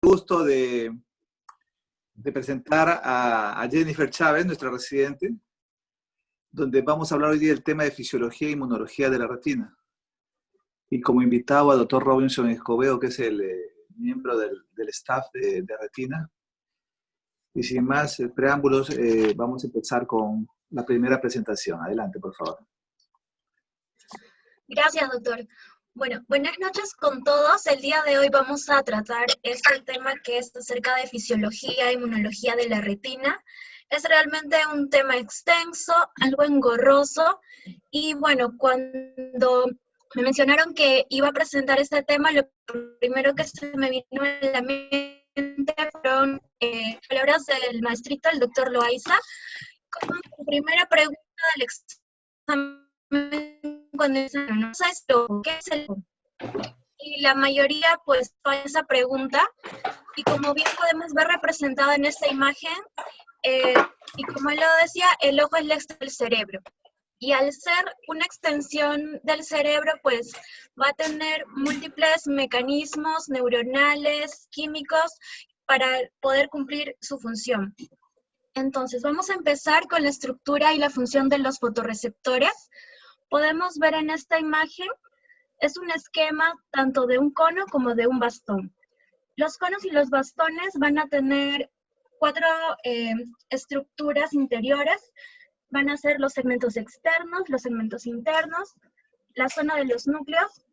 Gusto de presentar a Jennifer Chávez, nuestra residente, donde vamos a hablar hoy día del tema de fisiología e inmunología de la retina. Y como invitado al doctor Robinson Escobedo, que es el miembro del staff de retina. Y sin más preámbulos, vamos a empezar con la primera presentación. Adelante, por favor. Gracias, doctor. Bueno, buenas noches con todos. El día de hoy vamos a tratar este tema que es acerca de fisiología e inmunología de la retina. Es realmente un tema extenso, algo engorroso, y bueno, cuando me mencionaron que iba a presentar este tema, lo primero que se me vino a la mente fueron palabras del maestrito, el doctor Loaiza, como primera pregunta del examen cuando dicen, ¿no sabes qué es el? Y la mayoría pues fue esa pregunta, y como bien podemos ver representada en esta imagen, y como él lo decía, el ojo es la extensión del cerebro. Y al ser una extensión del cerebro, pues va a tener múltiples mecanismos neuronales, químicos, para poder cumplir su función. Entonces, vamos a empezar con la estructura y la función de los fotorreceptores. Podemos ver en esta imagen, es un esquema tanto de un cono como de un bastón. Los conos y los bastones van a tener cuatro estructuras interiores. Van a ser los segmentos externos, los segmentos internos, la zona de los núcleos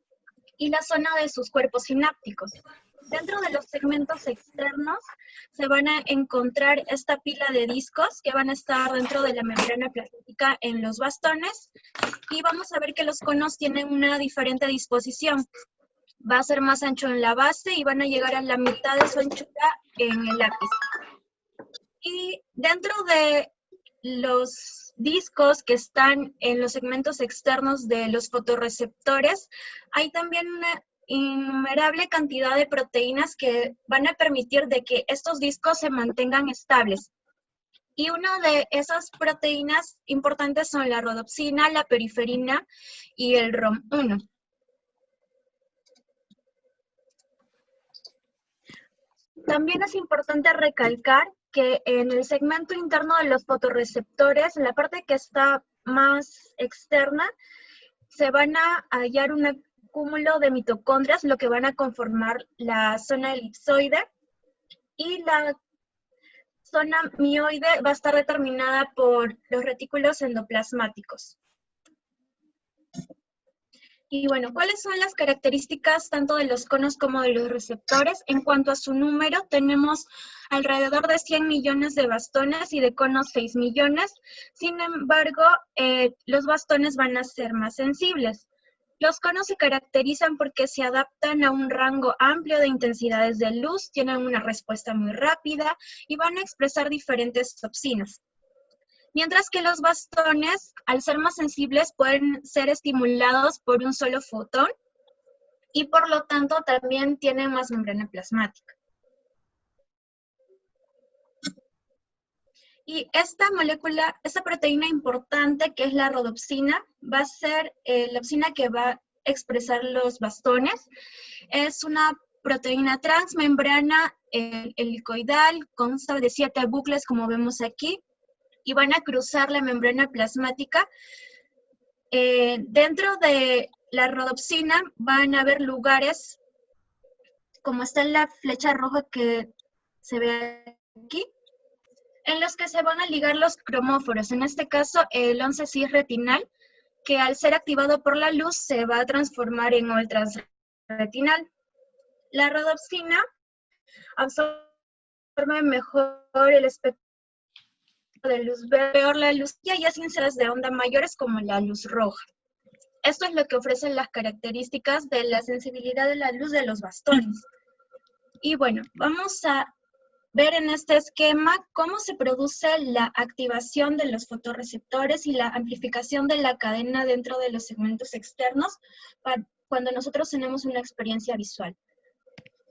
y la zona de sus cuerpos sinápticos. Dentro de los segmentos externos se van a encontrar esta pila de discos que van a estar dentro de la membrana plasmática en los bastones, y vamos a ver que los conos tienen una diferente disposición. Va a ser más ancho en la base y van a llegar a la mitad de su anchura en el ápice. Y dentro de los discos que están en los segmentos externos de los fotorreceptores, hay también una innumerable cantidad de proteínas que van a permitir de que estos discos se mantengan estables. Y una de esas proteínas importantes son la rodopsina, la periferina y el ROM1. También es importante recalcar que en el segmento interno de los fotorreceptores, en la parte que está más externa, se van a hallar un cúmulo de mitocondrias, lo que van a conformar la zona elipsoide, y la zona mioide va a estar determinada por los retículos endoplasmáticos. Y bueno, ¿cuáles son las características tanto de los conos como de los receptores? En cuanto a su número, tenemos alrededor de 100 millones de bastones y de conos 6 millones. Sin embargo, los bastones van a ser más sensibles. Los conos se caracterizan porque se adaptan a un rango amplio de intensidades de luz, tienen una respuesta muy rápida y van a expresar diferentes toxinas. Mientras que los bastones, al ser más sensibles, pueden ser estimulados por un solo fotón y por lo tanto también tienen más membrana plasmática. Y esta molécula, esta proteína importante que es la rodopsina, va a ser la opsina que va a expresar los bastones. Es una proteína transmembrana helicoidal, consta de 7 bucles como vemos aquí, y van a cruzar la membrana plasmática. Dentro de la rodopsina van a haber lugares, como está en la flecha roja que se ve aquí, en los que se van a ligar los cromóforos, en este caso el 11-cis retinal, que al ser activado por la luz se va a transformar en ultrasretinal. La rodopsina absorbe mejor el espectro de luz verde, peor la luz, y hay esferas de onda mayores como la luz roja. Esto es lo que ofrecen las características de la sensibilidad de la luz de los bastones. Y bueno, vamos a ver en este esquema cómo se produce la activación de los fotorreceptores y la amplificación de la cadena dentro de los segmentos externos cuando nosotros tenemos una experiencia visual.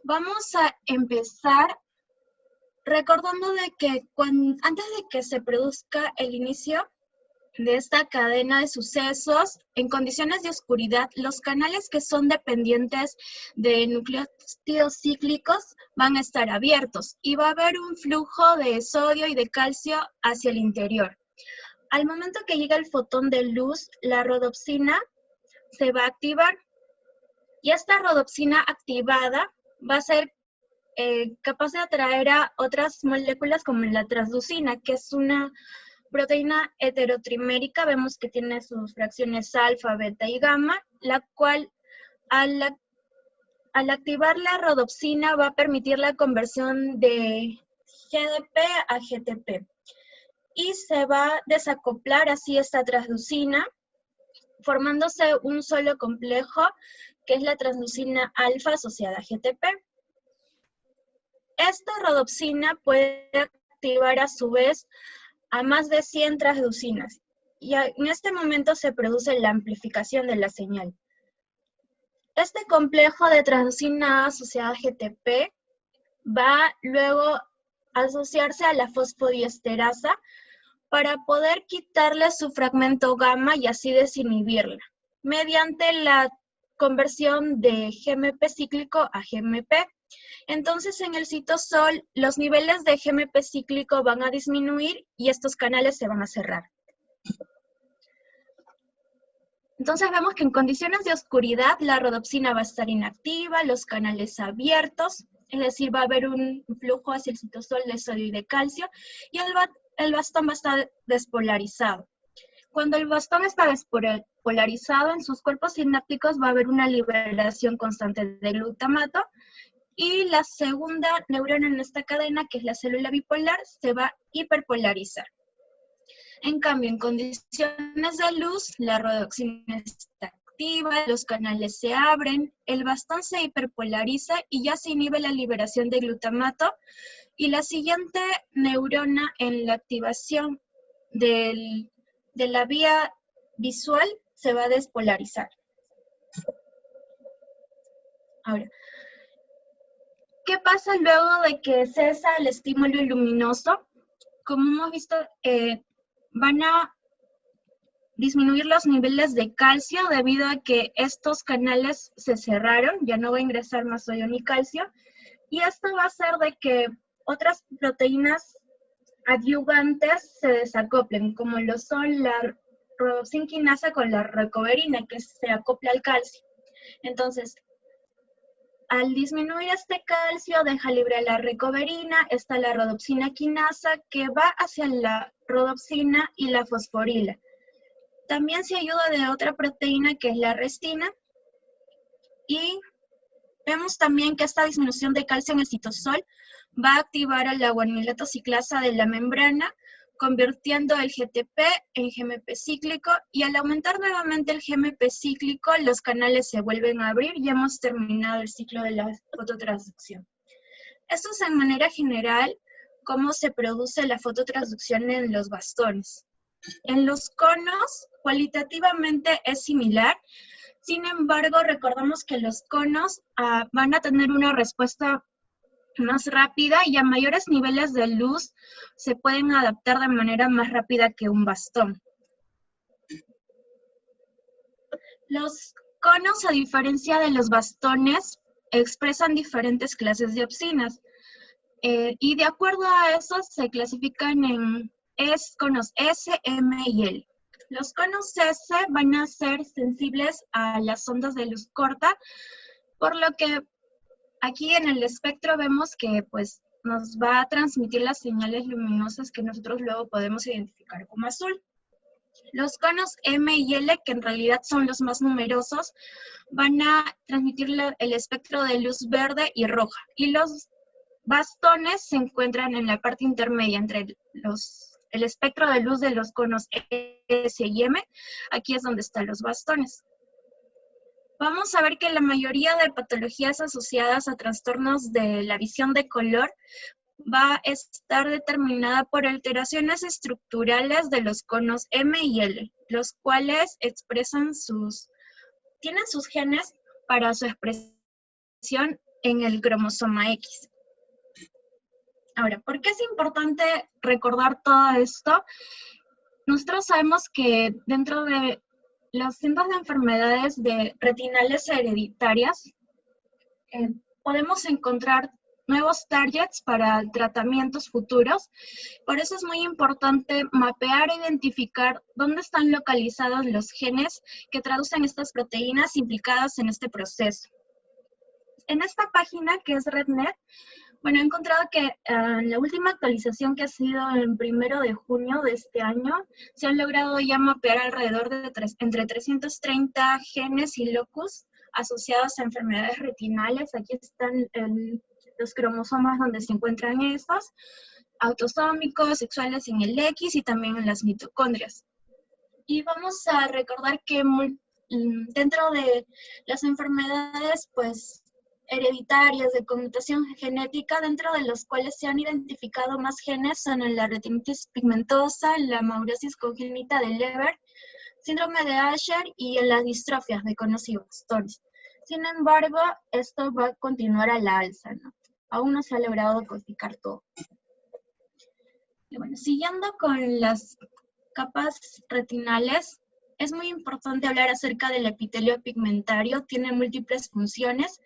Vamos a empezar recordando de que antes de que se produzca el inicio, de esta cadena de sucesos, en condiciones de oscuridad, los canales que son dependientes de nucleótidos cíclicos van a estar abiertos y va a haber un flujo de sodio y de calcio hacia el interior. Al momento que llega el fotón de luz, la rodopsina se va a activar y esta rodopsina activada va a ser capaz de atraer a otras moléculas como la transducina, que es una proteína heterotrimérica. Vemos que tiene sus fracciones alfa, beta y gamma, la cual al activar la rodopsina va a permitir la conversión de GDP a GTP y se va a desacoplar así esta transducina, formándose un solo complejo que es la transducina alfa asociada a GTP. Esta rodopsina puede activar a su vez a más de 100 transducinas y en este momento se produce la amplificación de la señal. Este complejo de transducina asociada a GTP va luego a asociarse a la fosfodiesterasa para poder quitarle su fragmento gamma y así desinhibirla, mediante la conversión de GMP cíclico a GMP. Entonces, en el citosol, los niveles de GMP cíclico van a disminuir y estos canales se van a cerrar. Entonces, vemos que en condiciones de oscuridad, la rodopsina va a estar inactiva, los canales abiertos, es decir, va a haber un flujo hacia el citosol de sodio y de calcio, y el bastón va a estar despolarizado. Cuando el bastón está despolarizado, en sus cuerpos sinápticos va a haber una liberación constante de glutamato, y la segunda neurona en esta cadena, que es la célula bipolar, se va a hiperpolarizar. En cambio, en condiciones de luz, la rodopsina está activa, los canales se abren, el bastón se hiperpolariza y ya se inhibe la liberación de glutamato, y la siguiente neurona en la activación de la vía visual se va a despolarizar. Ahora, ¿qué pasa luego de que cesa el estímulo luminoso? Como hemos visto, van a disminuir los niveles de calcio debido a que estos canales se cerraron, ya no va a ingresar más sodio ni calcio, y esto va a hacer de que otras proteínas adyuvantes se desacoplen, como lo son la rodopsin quinasa con la recoverina, que se acopla al calcio. Entonces, al disminuir este calcio, deja libre la recoverina, está la rodopsina quinasa que va hacia la rodopsina y la fosforila. También se ayuda de otra proteína que es la restina, y vemos también que esta disminución de calcio en el citosol va a activar a la guanilato ciclasa de la membrana, convirtiendo el GTP en GMP cíclico, y al aumentar nuevamente el GMP cíclico, los canales se vuelven a abrir y hemos terminado el ciclo de la fototransducción. Esto es en manera general cómo se produce la fototransducción en los bastones. En los conos, cualitativamente es similar. Sin embargo, recordamos que los conos van a tener una respuesta más rápida y a mayores niveles de luz se pueden adaptar de manera más rápida que un bastón. Los conos, a diferencia de los bastones, expresan diferentes clases de opsinas. Y de acuerdo a eso se clasifican en conos S, M y L. Los conos S van a ser sensibles a las ondas de luz corta, por lo que aquí en el espectro vemos que pues, nos va a transmitir las señales luminosas que nosotros luego podemos identificar como azul. Los conos M y L, que en realidad son los más numerosos, van a transmitir el espectro de luz verde y roja. Y los bastones se encuentran en la parte intermedia entre el espectro de luz de los conos S y M. Aquí es donde están los bastones. Vamos a ver que la mayoría de patologías asociadas a trastornos de la visión de color va a estar determinada por alteraciones estructurales de los conos M y L, los cuales tienen sus genes para su expresión en el cromosoma X. Ahora, ¿por qué es importante recordar todo esto? nosotros sabemos que dentro de los cientos de enfermedades retinales hereditarias, podemos encontrar nuevos targets para tratamientos futuros. Por eso es muy importante mapear e identificar dónde están localizados los genes que traducen estas proteínas implicadas en este proceso. En esta página, que es RedNet, bueno, he encontrado que en la última actualización, que ha sido el 1 de junio de este año, se han logrado ya mapear alrededor de entre 330 genes y locus asociados a enfermedades retinales. Aquí están los cromosomas donde se encuentran estos, autosómicos, sexuales en el X y también en las mitocondrias. Y vamos a recordar que dentro de las enfermedades, pues, hereditarias de conmutación genética, dentro de los cuales se han identificado más genes son en la retinitis pigmentosa, en la maurosis congénita de Leber, síndrome de Usher y en las distrofias de conos y bastones. Sin embargo, esto va a continuar a la alza, ¿no? Aún no se ha logrado codificar todo. Y bueno, siguiendo con las capas retinales, es muy importante hablar acerca del epitelio pigmentario. Tiene múltiples funciones.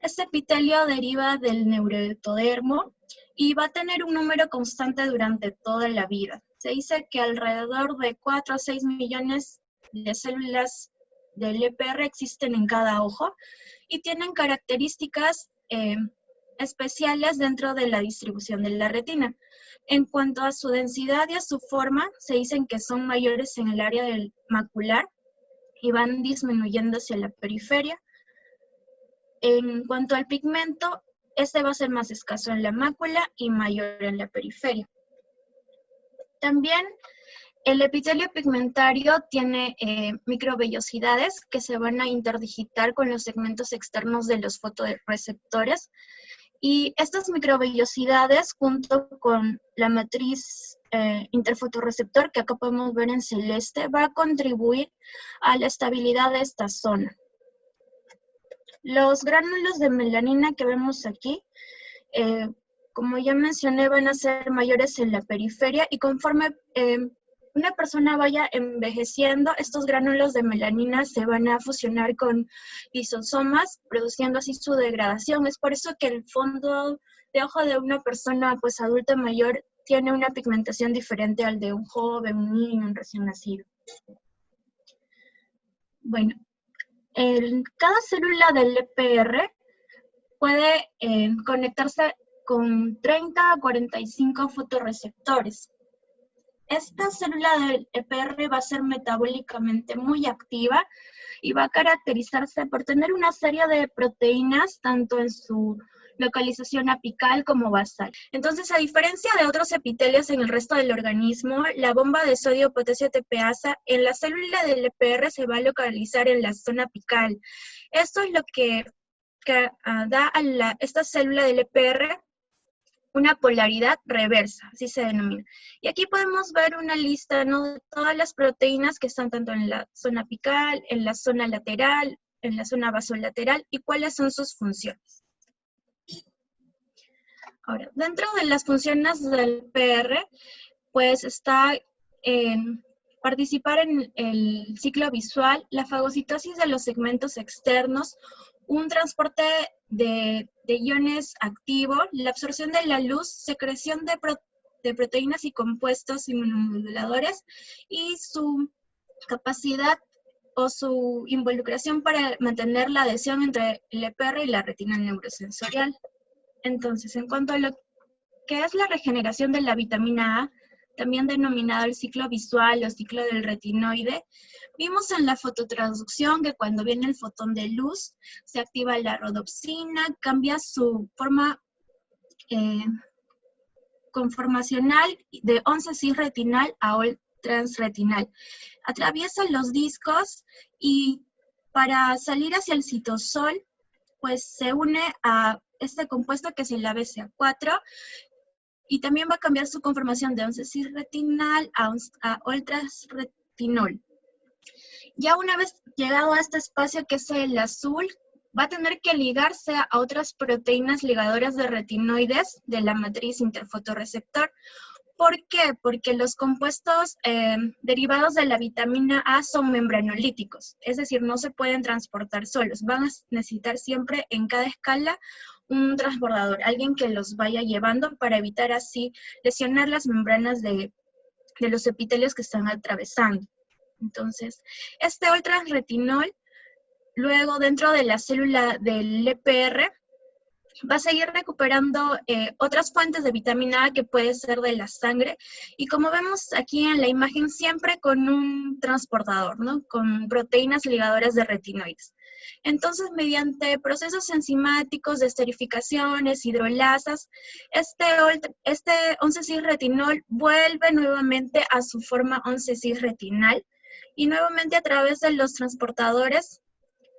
Este epitelio deriva del neuroectodermo y va a tener un número constante durante toda la vida. Se dice que alrededor de 4 a 6 millones de células del EPR existen en cada ojo y tienen características especiales dentro de la distribución de la retina. En cuanto a su densidad y a su forma, se dicen que son mayores en el área del macular y van disminuyendo hacia la periferia. En cuanto al pigmento, este va a ser más escaso en la mácula y mayor en la periferia. También el epitelio pigmentario tiene microvellosidades que se van a interdigitar con los segmentos externos de los fotorreceptores. Y estas microvellosidades, junto con la matriz interfotorreceptor, que acá podemos ver en celeste, va a contribuir a la estabilidad de esta zona. Los gránulos de melanina que vemos aquí, como ya mencioné, van a ser mayores en la periferia y conforme una persona vaya envejeciendo, estos gránulos de melanina se van a fusionar con lisosomas, produciendo así su degradación. Es por eso que el fondo de ojo de una persona pues adulta mayor tiene una pigmentación diferente al de un joven, un niño, un recién nacido. Bueno, cada célula del EPR puede conectarse con 30 a 45 fotorreceptores. Esta célula del EPR va a ser metabólicamente muy activa y va a caracterizarse por tener una serie de proteínas, tanto en su localización apical como basal. Entonces, a diferencia de otros epitelios en el resto del organismo, la bomba de sodio potasio tepeasa en la célula del EPR se va a localizar en la zona apical. Esto es lo que da a esta célula del EPR una polaridad reversa, así se denomina. Y aquí podemos ver una lista, ¿no?, de todas las proteínas que están tanto en la zona apical, en la zona lateral, en la zona vasolateral, y cuáles son sus funciones. Ahora, dentro de las funciones del PR, pues está participar en el ciclo visual, la fagocitosis de los segmentos externos, un transporte de iones activo, la absorción de la luz, secreción de proteínas y compuestos inmunomoduladores y su capacidad o su involucración para mantener la adhesión entre el EPR y la retina neurosensorial. Entonces, en cuanto a lo que es la regeneración de la vitamina A, también denominado el ciclo visual o ciclo del retinoide, vimos en la fototransducción que cuando viene el fotón de luz, se activa la rodopsina, cambia su forma conformacional de 11-cis retinal a OL transretinal. Atraviesa los discos y para salir hacia el citosol, pues se une a este compuesto que es el ABCA4, y también va a cambiar su conformación de 11-cis retinal a OL-transretinol. Ya una vez llegado a este espacio que es el azul, va a tener que ligarse a otras proteínas ligadoras de retinoides de la matriz interfotorreceptor. ¿Por qué? Porque los compuestos derivados de la vitamina A son membranolíticos, es decir, no se pueden transportar solos. Van a necesitar siempre en cada escala un transbordador, alguien que los vaya llevando para evitar así lesionar las membranas de los epitelios que están atravesando. Entonces, este ultrarretinol, luego dentro de la célula del EPR, va a seguir recuperando otras fuentes de vitamina A que puede ser de la sangre, y como vemos aquí en la imagen, siempre con un transportador, ¿no? Con proteínas ligadoras de retinoides. Entonces, mediante procesos enzimáticos de esterificaciones, hidrolasas, este 11-cis-retinol vuelve nuevamente a su forma 11-cis-retinal, y nuevamente a través de los transportadores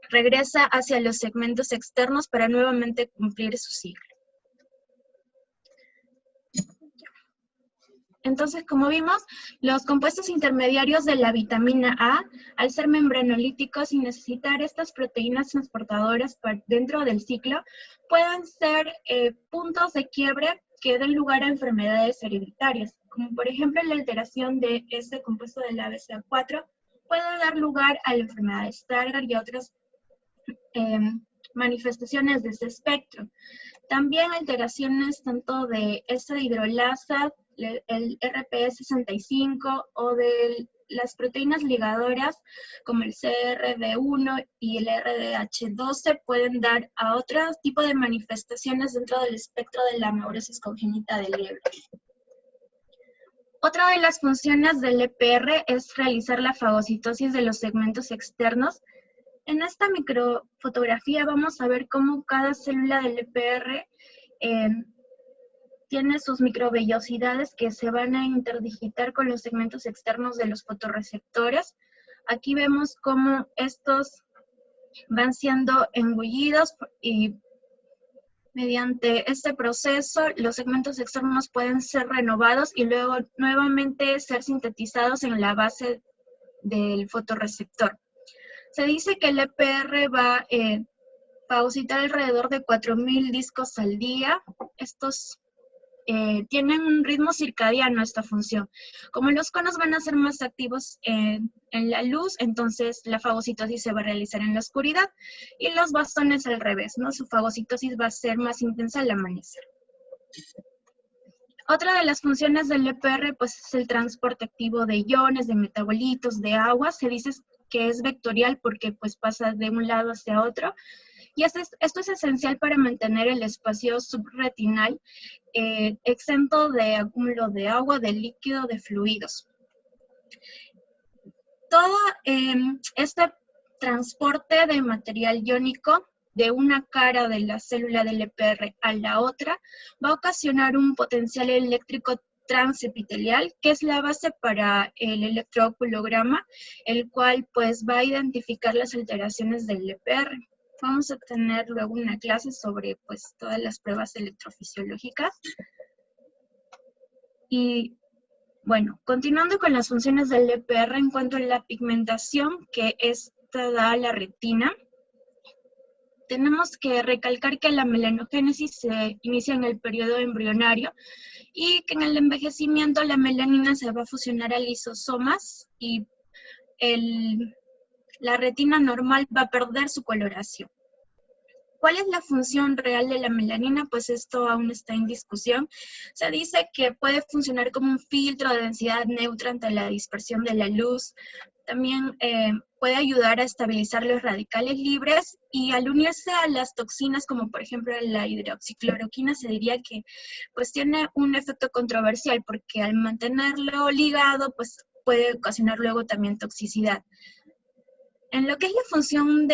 regresa hacia los segmentos externos para nuevamente cumplir su ciclo. Entonces, como vimos, los compuestos intermediarios de la vitamina A, al ser membranolíticos y necesitar estas proteínas transportadoras dentro del ciclo, pueden ser puntos de quiebre que den lugar a enfermedades hereditarias, como por ejemplo la alteración de este compuesto de la BCA4 puede dar lugar a la enfermedad de Stargardt y a otras manifestaciones de este espectro. También alteraciones tanto de esta hidrolasa, el RPE65 o de las proteínas ligadoras como el CRD1 y el RDH12 pueden dar a otro tipo de manifestaciones dentro del espectro de la neurosis congénita de Leber. Otra de las funciones del EPR es realizar la fagocitosis de los segmentos externos. En esta microfotografía vamos a ver cómo cada célula del EPR tiene sus microvellosidades que se van a interdigitar con los segmentos externos de los fotorreceptores. Aquí vemos cómo estos van siendo engullidos y mediante este proceso los segmentos externos pueden ser renovados y luego nuevamente ser sintetizados en la base del fotorreceptor. Se dice que el EPR va a fagocitar alrededor de 4.000 discos al día. Estos tienen un ritmo circadiano esta función. Como los conos van a ser más activos en la luz, entonces la fagocitosis se va a realizar en la oscuridad, y los bastones al revés, ¿no? Su fagocitosis va a ser más intensa al amanecer. Otra de las funciones del EPR pues, es el transporte activo de iones, de metabolitos, de agua. Se dice que es vectorial porque pues, pasa de un lado hacia otro. Y esto es esencial para mantener el espacio subretinal exento de acúmulo de agua, de líquido, de fluidos. Todo este transporte de material iónico de una cara de la célula del EPR a la otra va a ocasionar un potencial eléctrico transepitelial, que es la base para el electrooculograma, el cual pues va a identificar las alteraciones del EPR. Vamos a tener luego una clase sobre pues todas las pruebas electrofisiológicas. Y bueno, continuando con las funciones del EPR en cuanto a la pigmentación que esta da a la retina, tenemos que recalcar que la melanogénesis se inicia en el periodo embrionario y que en el envejecimiento la melanina se va a fusionar a lisosomas y la retina normal va a perder su coloración. ¿Cuál es la función real de la melanina? Pues esto aún está en discusión. Se dice que puede funcionar como un filtro de densidad neutra ante la dispersión de la luz. También puede ayudar a estabilizar los radicales libres, y al unirse a las toxinas como por ejemplo la hidroxicloroquina, se diría que pues tiene un efecto controversial porque al mantenerlo ligado pues puede ocasionar luego también toxicidad. En lo que es la función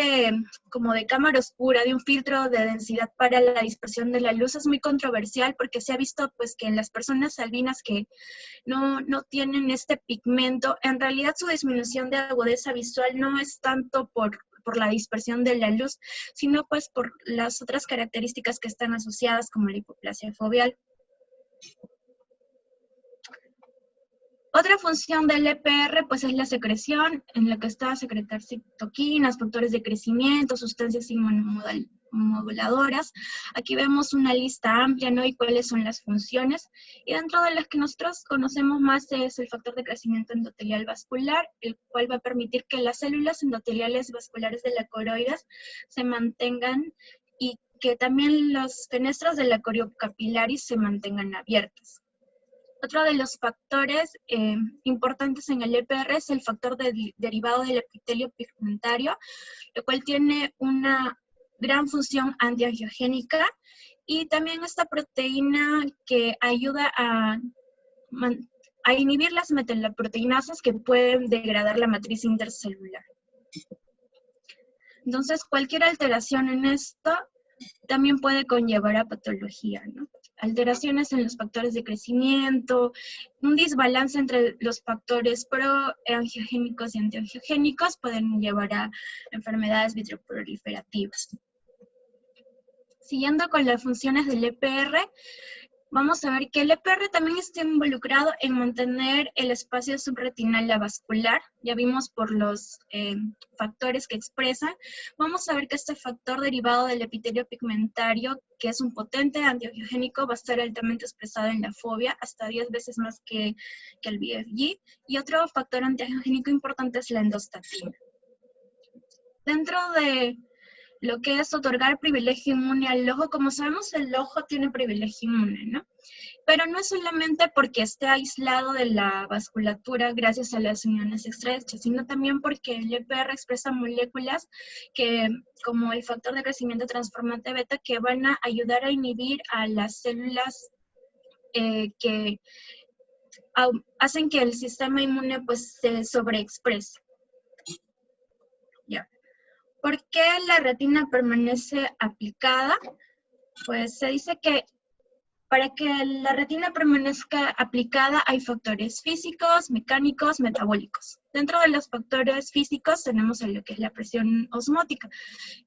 como de cámara oscura, de un filtro de densidad para la dispersión de la luz, es muy controversial porque se ha visto pues, que en las personas albinas que no tienen este pigmento, en realidad su disminución de agudeza visual no es tanto por la dispersión de la luz, sino pues por las otras características que están asociadas como la hipoplasia foveal. Otra función del EPR pues es la secreción, en la que está secretar citoquinas, factores de crecimiento, sustancias inmunomoduladoras. Aquí vemos una lista amplia, ¿no? Y cuáles son las funciones. Y dentro de las que nosotros conocemos más es el factor de crecimiento endotelial vascular, el cual va a permitir que las células endoteliales vasculares de la coroides se mantengan y que también los fenestros de la coriocapilaris se mantengan abiertos. Otro de los factores importantes en el EPR es el factor derivado del epitelio pigmentario, lo cual tiene una gran función antiangiogénica, y también esta proteína que ayuda a inhibir las metaloproteinasas que pueden degradar la matriz intercelular. Entonces, cualquier alteración en esto también puede conllevar a patología, ¿no? Alteraciones en los factores de crecimiento, un desbalance entre los factores proangiogénicos y antiangiogénicos pueden llevar a enfermedades vitreoproliferativas. Siguiendo con las funciones del EPR, vamos a ver que el EPR también está involucrado en mantener el espacio subretinal avascular. Ya vimos por los factores que expresan. Vamos a ver que este factor derivado del epitelio pigmentario, que es un potente antiangiogénico, va a estar altamente expresado en la fobia, hasta 10 veces más que el VFG. Y otro factor antiangiogénico importante es la endostatina. Dentro de lo que es otorgar privilegio inmune al ojo, como sabemos, el ojo tiene privilegio inmune, ¿no? Pero no es solamente porque esté aislado de la vasculatura gracias a las uniones estrechas, sino también porque el EPR expresa moléculas que, como el factor de crecimiento transformante beta, que van a ayudar a inhibir a las células que hacen que el sistema inmune pues se sobreexprese. Ya. ¿Por qué la retina permanece aplicada? Pues se dice que para que la retina permanezca aplicada hay factores físicos, mecánicos, metabólicos. Dentro de los factores físicos tenemos lo que es la presión osmótica,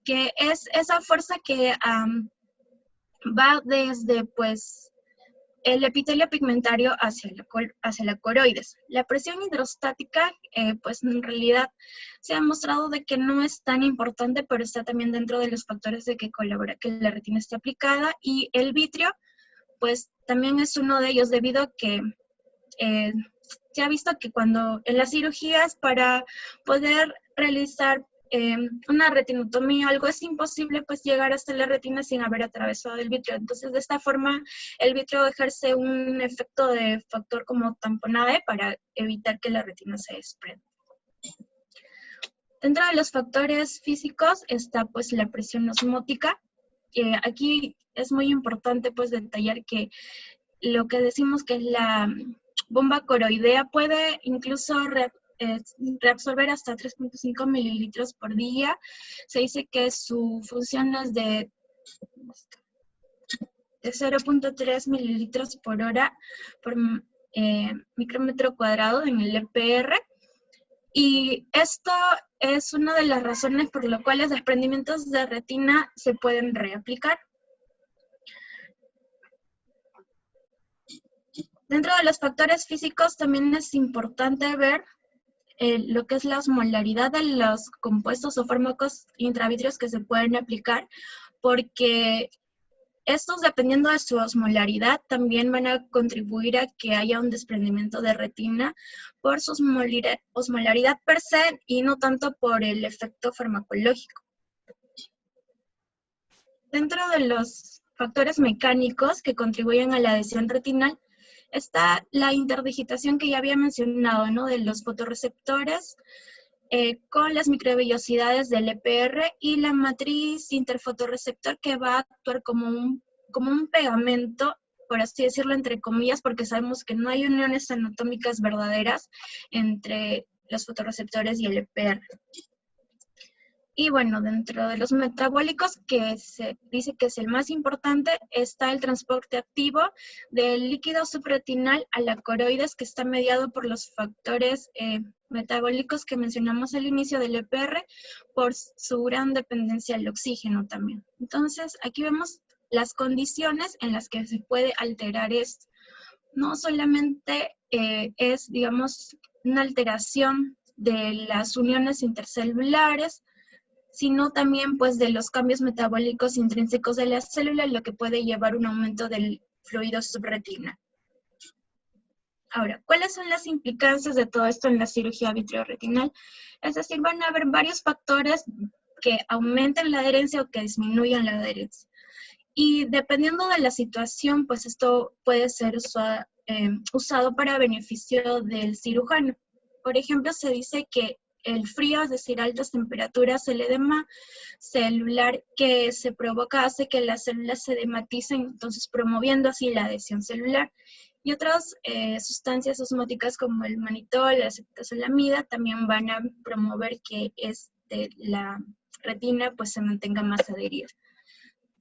que es esa fuerza que va desde pues el epitelio pigmentario hacia la coroides. La presión hidrostática, pues en realidad se ha mostrado de que no es tan importante, pero está también dentro de los factores de que colabora que la retina esté aplicada. Y el vitrio, pues también es uno de ellos, debido a que se ha visto que cuando en las cirugías, para poder realizar una retinotomía o algo, es imposible pues llegar hasta la retina sin haber atravesado el vitrio. Entonces, de esta forma, el vitrio ejerce un efecto de factor como tamponade para evitar que la retina se desprenda. Dentro de los factores físicos está pues la presión osmótica. Aquí es muy importante pues detallar que lo que decimos que es la bomba coroidea puede incluso reabsorber hasta 3.5 mililitros por día. Se dice que su función es de 0.3 mililitros por hora por micrómetro cuadrado en el EPR. Y esto es una de las razones por las cuales los desprendimientos de retina se pueden reaplicar. Dentro de los factores físicos también es importante ver lo que es la osmolaridad de los compuestos o fármacos intravitreos que se pueden aplicar, porque estos, dependiendo de su osmolaridad, también van a contribuir a que haya un desprendimiento de retina por su osmolaridad per se y no tanto por el efecto farmacológico. Dentro de los factores mecánicos que contribuyen a la adhesión retinal está la interdigitación que ya había mencionado, ¿no? De los fotorreceptores con las microvellosidades del EPR y la matriz interfotorreceptor, que va a actuar como un pegamento, por así decirlo, entre comillas, porque sabemos que no hay uniones anatómicas verdaderas entre los fotorreceptores y el EPR. Y bueno, dentro de los metabólicos, que se dice que es el más importante, está el transporte activo del líquido subretinal a la coroides, que está mediado por los factores metabólicos que mencionamos al inicio del EPR, por su gran dependencia al oxígeno también. Entonces, aquí vemos las condiciones en las que se puede alterar esto. no solamente es, digamos, una alteración de las uniones intercelulares, sino también pues de los cambios metabólicos intrínsecos de la célula, lo que puede llevar a un aumento del fluido subretinal. Ahora, ¿cuáles son las implicancias de todo esto en la cirugía vitreoretinal? Es decir, van a haber varios factores que aumenten la adherencia o que disminuyan la adherencia. Y dependiendo de la situación, pues esto puede ser usado para beneficio del cirujano. Por ejemplo, se dice que el frío, es decir, altas temperaturas, el edema celular que se provoca hace que las células se edematicen, entonces promoviendo así la adhesión celular. Y otras sustancias osmóticas como el manitol, la acetazolamida, también van a promover que la retina pues se mantenga más adherida.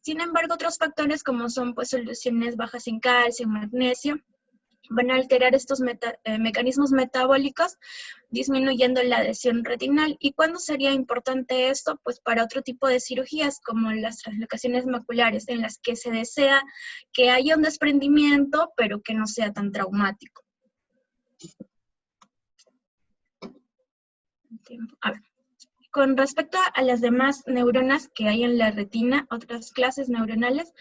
Sin embargo, otros factores como son pues soluciones bajas en calcio, magnesio, van a alterar estos mecanismos metabólicos, disminuyendo la adhesión retinal. ¿Y cuándo sería importante esto? Pues para otro tipo de cirugías, como las translocaciones maculares, en las que se desea que haya un desprendimiento, pero que no sea tan traumático. A ver. Con respecto a las demás neuronas que hay en la retina, otras clases neuronales,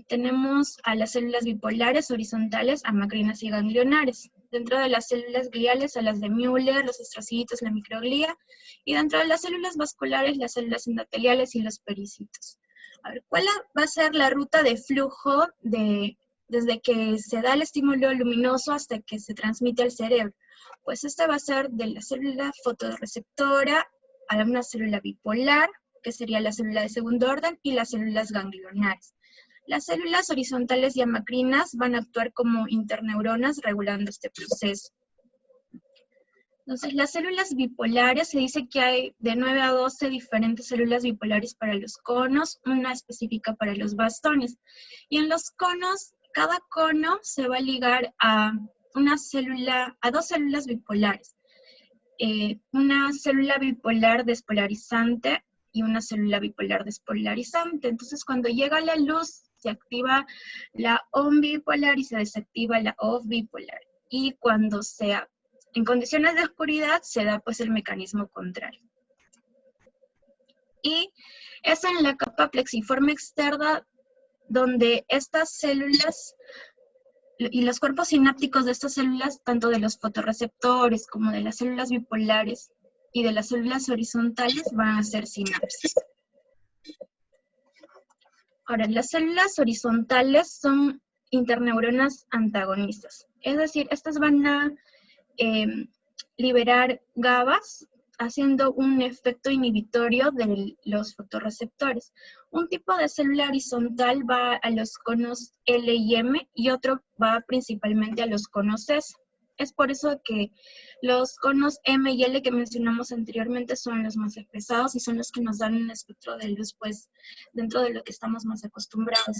tenemos a las células bipolares horizontales, amacrinas y ganglionares. Dentro de las células gliales, a las de Müller, los astrocitos, la microglía. Y dentro de las células vasculares, las células endoteliales y los pericitos. A ver, ¿cuál va a ser la ruta de flujo desde que se da el estímulo luminoso hasta que se transmite al cerebro? Pues este va a ser de la célula fotorreceptora a una célula bipolar, que sería la célula de segundo orden, y las células ganglionares. Las células horizontales y amacrinas van a actuar como interneuronas regulando este proceso. Entonces, las células bipolares, se dice que hay de 9 a 12 diferentes células bipolares para los conos, una específica para los bastones. Y en los conos, cada cono se va a ligar a dos células bipolares. Una célula bipolar despolarizante y una célula bipolar despolarizante. Entonces, cuando llega la luz, se activa la ON bipolar y se desactiva la OFF bipolar. Y cuando sea en condiciones de oscuridad, se da pues el mecanismo contrario. Y es en la capa plexiforme externa donde estas células y los cuerpos sinápticos de estas células, tanto de los fotorreceptores como de las células bipolares y de las células horizontales, van a hacer sinapsis. Ahora, las células horizontales son interneuronas antagonistas. Es decir, estas van a liberar GABAs, haciendo un efecto inhibitorio de los fotorreceptores. Un tipo de célula horizontal va a los conos L y M y otro va principalmente a los conos S. Es por eso que los conos M y L que mencionamos anteriormente son los más pesados y son los que nos dan un espectro de luz pues dentro de lo que estamos más acostumbrados.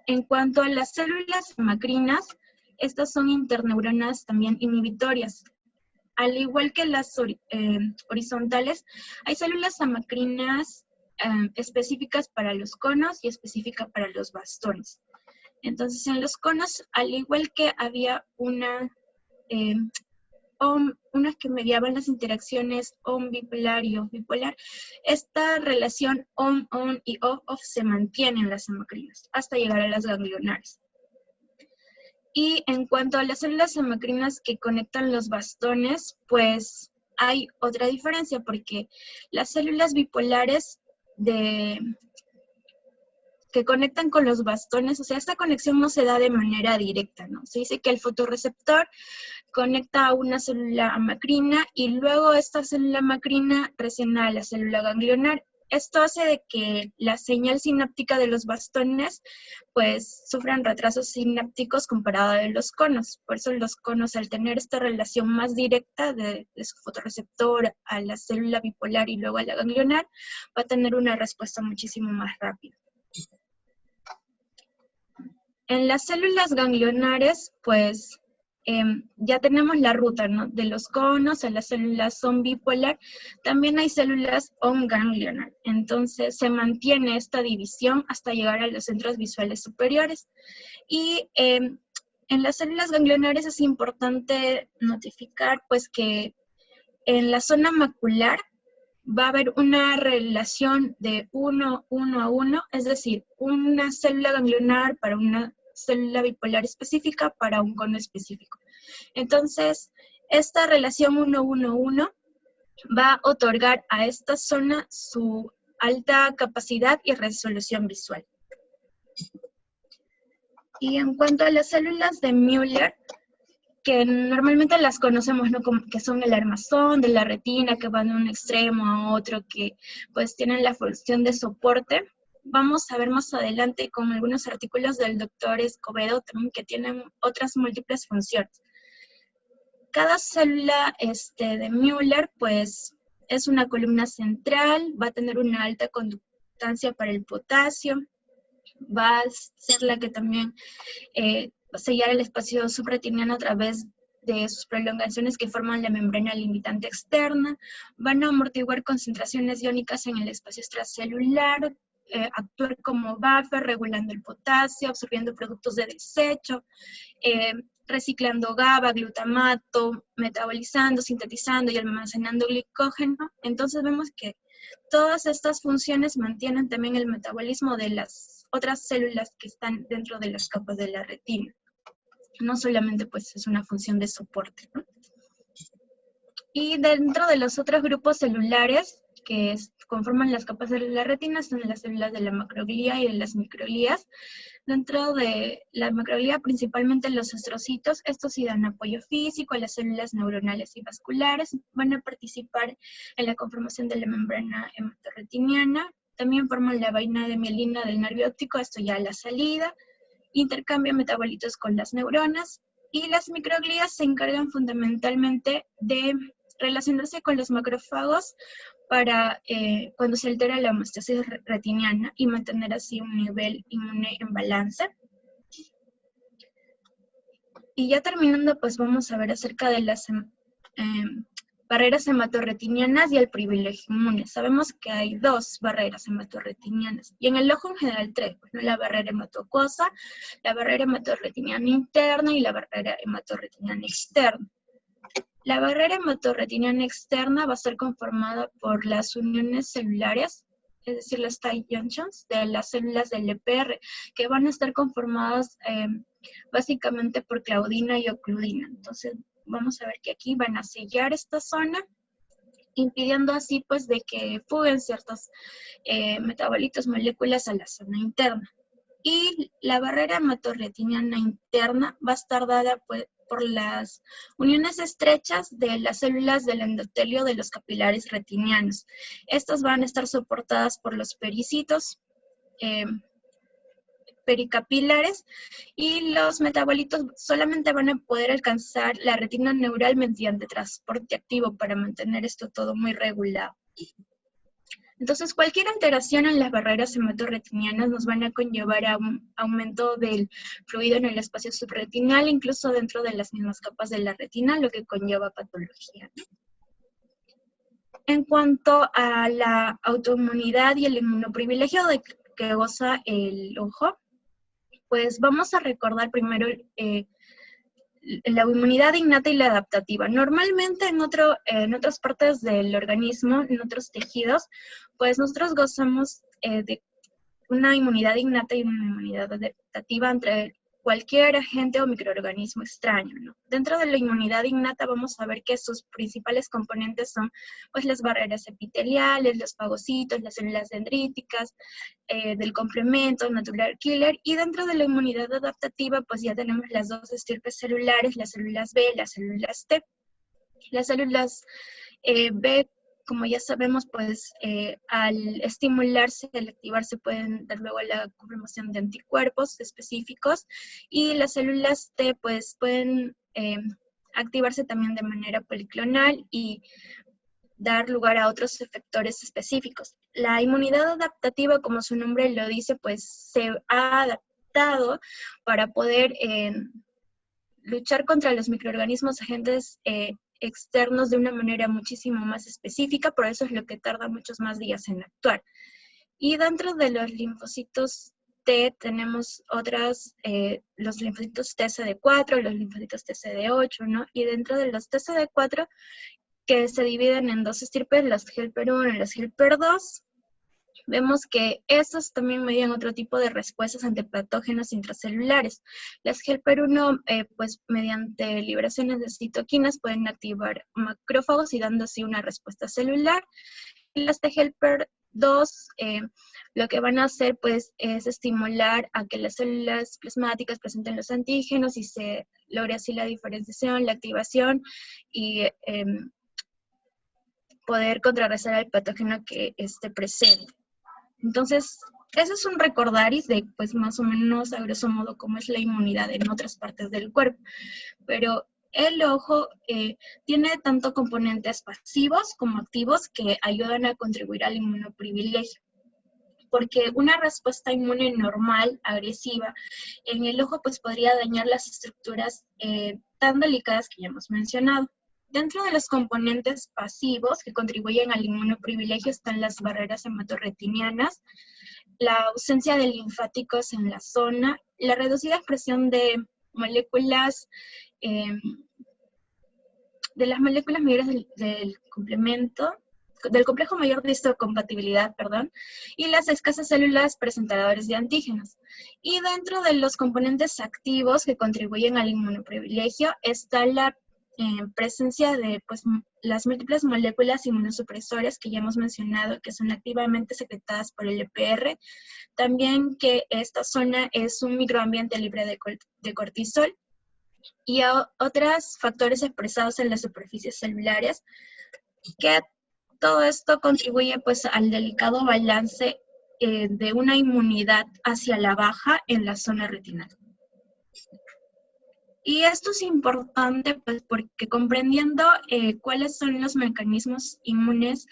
En cuanto a las células amacrinas, estas son interneuronas también inhibitorias. Al igual que las horizontales, hay células amacrinas específicas para los conos y específicas para los bastones. Entonces, en los conos, al igual que había unas que mediaban las interacciones ON bipolar y OFF bipolar, esta relación ON y OFF se mantiene en las amacrinas hasta llegar a las ganglionares. Y en cuanto a las células amacrinas que conectan los bastones, pues hay otra diferencia, porque las células bipolares que conectan con los bastones, o sea, esta conexión no se da de manera directa, ¿no? Se dice que el fotorreceptor conecta a una célula amacrina y luego esta célula amacrina presiona a la célula ganglionar. Esto hace de que la señal sináptica de los bastones pues sufran retrasos sinápticos comparado a los conos. Por eso los conos, al tener esta relación más directa de su fotorreceptor a la célula bipolar y luego a la ganglionar, va a tener una respuesta muchísimo más rápida. En las células ganglionares, pues ya tenemos la ruta, ¿no? De los conos a las células ON bipolar, también hay células ON ganglionar. Entonces se mantiene esta división hasta llegar a los centros visuales superiores. Y En las células ganglionares es importante notificar pues que en la zona macular va a haber una relación de 1:1, es decir, una célula ganglionar para una célula bipolar específica para un cono específico. Entonces, esta relación 1:1 va a otorgar a esta zona su alta capacidad y resolución visual. Y en cuanto a las células de Müller, que normalmente las conocemos, ¿no?, como que son el armazón de la retina, que van de un extremo a otro, que pues tienen la función de soporte. Vamos a ver más adelante con algunos artículos del doctor Escobedo también que tienen otras múltiples funciones. Cada célula de Müller pues es una columna central, va a tener una alta conductancia para el potasio, va a ser la que también sellar el espacio subretiniano a través de sus prolongaciones que forman la membrana limitante externa, van a amortiguar concentraciones iónicas en el espacio extracelular, actuar como buffer, regulando el potasio, absorbiendo productos de desecho, reciclando GABA, glutamato, metabolizando, sintetizando y almacenando glicógeno. Entonces vemos que todas estas funciones mantienen también el metabolismo de las otras células que están dentro de las capas de la retina. No solamente pues es una función de soporte, ¿no? Y dentro de los otros grupos celulares que conforman las capas de la retina están las células de la macroglía y de las microglías. Dentro de la macroglía, principalmente los astrocitos, estos sí dan apoyo físico a las células neuronales y vasculares, van a participar en la conformación de la membrana hematorretiniana, también forman la vaina de mielina del nervio óptico, esto ya a la salida, intercambia metabolitos con las neuronas, y las microglías se encargan fundamentalmente de relacionarse con los macrófagos para cuando se altera la homeostasis retiniana y mantener así un nivel inmune en balance. Y ya terminando, pues vamos a ver acerca de las barreras hematorretinianas y el privilegio inmune. Sabemos que hay dos barreras hematorretinianas, y en el ojo en general tres, ¿no? La barrera hematoacuosa, la barrera hematorretiniana interna y la barrera hematorretiniana externa. La barrera hematorretiniana externa va a estar conformada por las uniones celulares, es decir, las tight junctions de las células del EPR, que van a estar conformadas básicamente por claudina y ocludina. Entonces, vamos a ver que aquí van a sellar esta zona, impidiendo así pues de que fuguen ciertos metabolitos, moléculas a la zona interna. Y la barrera hematorretiniana interna va a estar dada pues por las uniones estrechas de las células del endotelio de los capilares retinianos. Estas van a estar soportadas por los pericitos pericapilares, y los metabolitos solamente van a poder alcanzar la retina neural mediante transporte activo para mantener esto todo muy regulado. Entonces, cualquier alteración en las barreras hematorretinianas nos van a conllevar a un aumento del fluido en el espacio subretinal, incluso dentro de las mismas capas de la retina, lo que conlleva patología, ¿no? En cuanto a la autoinmunidad y el inmunoprivilegio de que goza el ojo, pues vamos a recordar primero la inmunidad innata y la adaptativa. Normalmente en otras partes del organismo, en otros tejidos, pues nosotros gozamos de una inmunidad innata y una inmunidad adaptativa entre cualquier agente o microorganismo extraño, ¿no? Dentro de la inmunidad innata vamos a ver que sus principales componentes son pues las barreras epiteliales, los fagocitos, las células dendríticas, del complemento, natural killer, y dentro de la inmunidad adaptativa pues ya tenemos las dos estirpes celulares, las células B, las células T. Las células B, como ya sabemos, pues al estimularse, al activarse, pueden dar luego la conformación de anticuerpos específicos, y las células T pues pueden activarse también de manera policlonal y dar lugar a otros efectores específicos. La inmunidad adaptativa, como su nombre lo dice, pues se ha adaptado para poder luchar contra los microorganismos agentes externos de una manera muchísimo más específica, por eso es lo que tarda muchos más días en actuar. Y dentro de los linfocitos T tenemos los linfocitos TCD4, los linfocitos TCD8, ¿no? Y dentro de los TCD4, que se dividen en dos estirpes, las helper 1 y las helper 2, vemos que estos también median otro tipo de respuestas ante patógenos intracelulares. Las helper 1, pues mediante liberaciones de citoquinas pueden activar macrófagos y dando así una respuesta celular. Y las de helper 2, lo que van a hacer pues es estimular a que las células plasmáticas presenten los antígenos y se logre así la diferenciación, la activación y poder contrarrestar el patógeno que esté presente. Entonces, eso es un recordaris de, pues, más o menos, a grosso modo, cómo es la inmunidad en otras partes del cuerpo. Pero el ojo tiene tanto componentes pasivos como activos que ayudan a contribuir al inmunoprivilegio. Porque una respuesta inmune normal, agresiva, en el ojo, pues, podría dañar las estructuras tan delicadas que ya hemos mencionado. Dentro de los componentes pasivos que contribuyen al inmunoprivilegio están las barreras hematorretinianas, la ausencia de linfáticos en la zona, la reducida expresión de moléculas, de las moléculas mayores del complejo mayor de histocompatibilidad, y las escasas células presentadoras de antígenos. Y dentro de los componentes activos que contribuyen al inmunoprivilegio está la presencia de pues, las múltiples moléculas inmunosupresoras que ya hemos mencionado, que son activamente secretadas por el EPR. También que esta zona es un microambiente libre de cortisol y otros factores expresados en las superficies celulares, que todo esto contribuye pues, al delicado balance de una inmunidad hacia la baja en la zona retinal. Y esto es importante pues, porque comprendiendo cuáles son los mecanismos inmunes,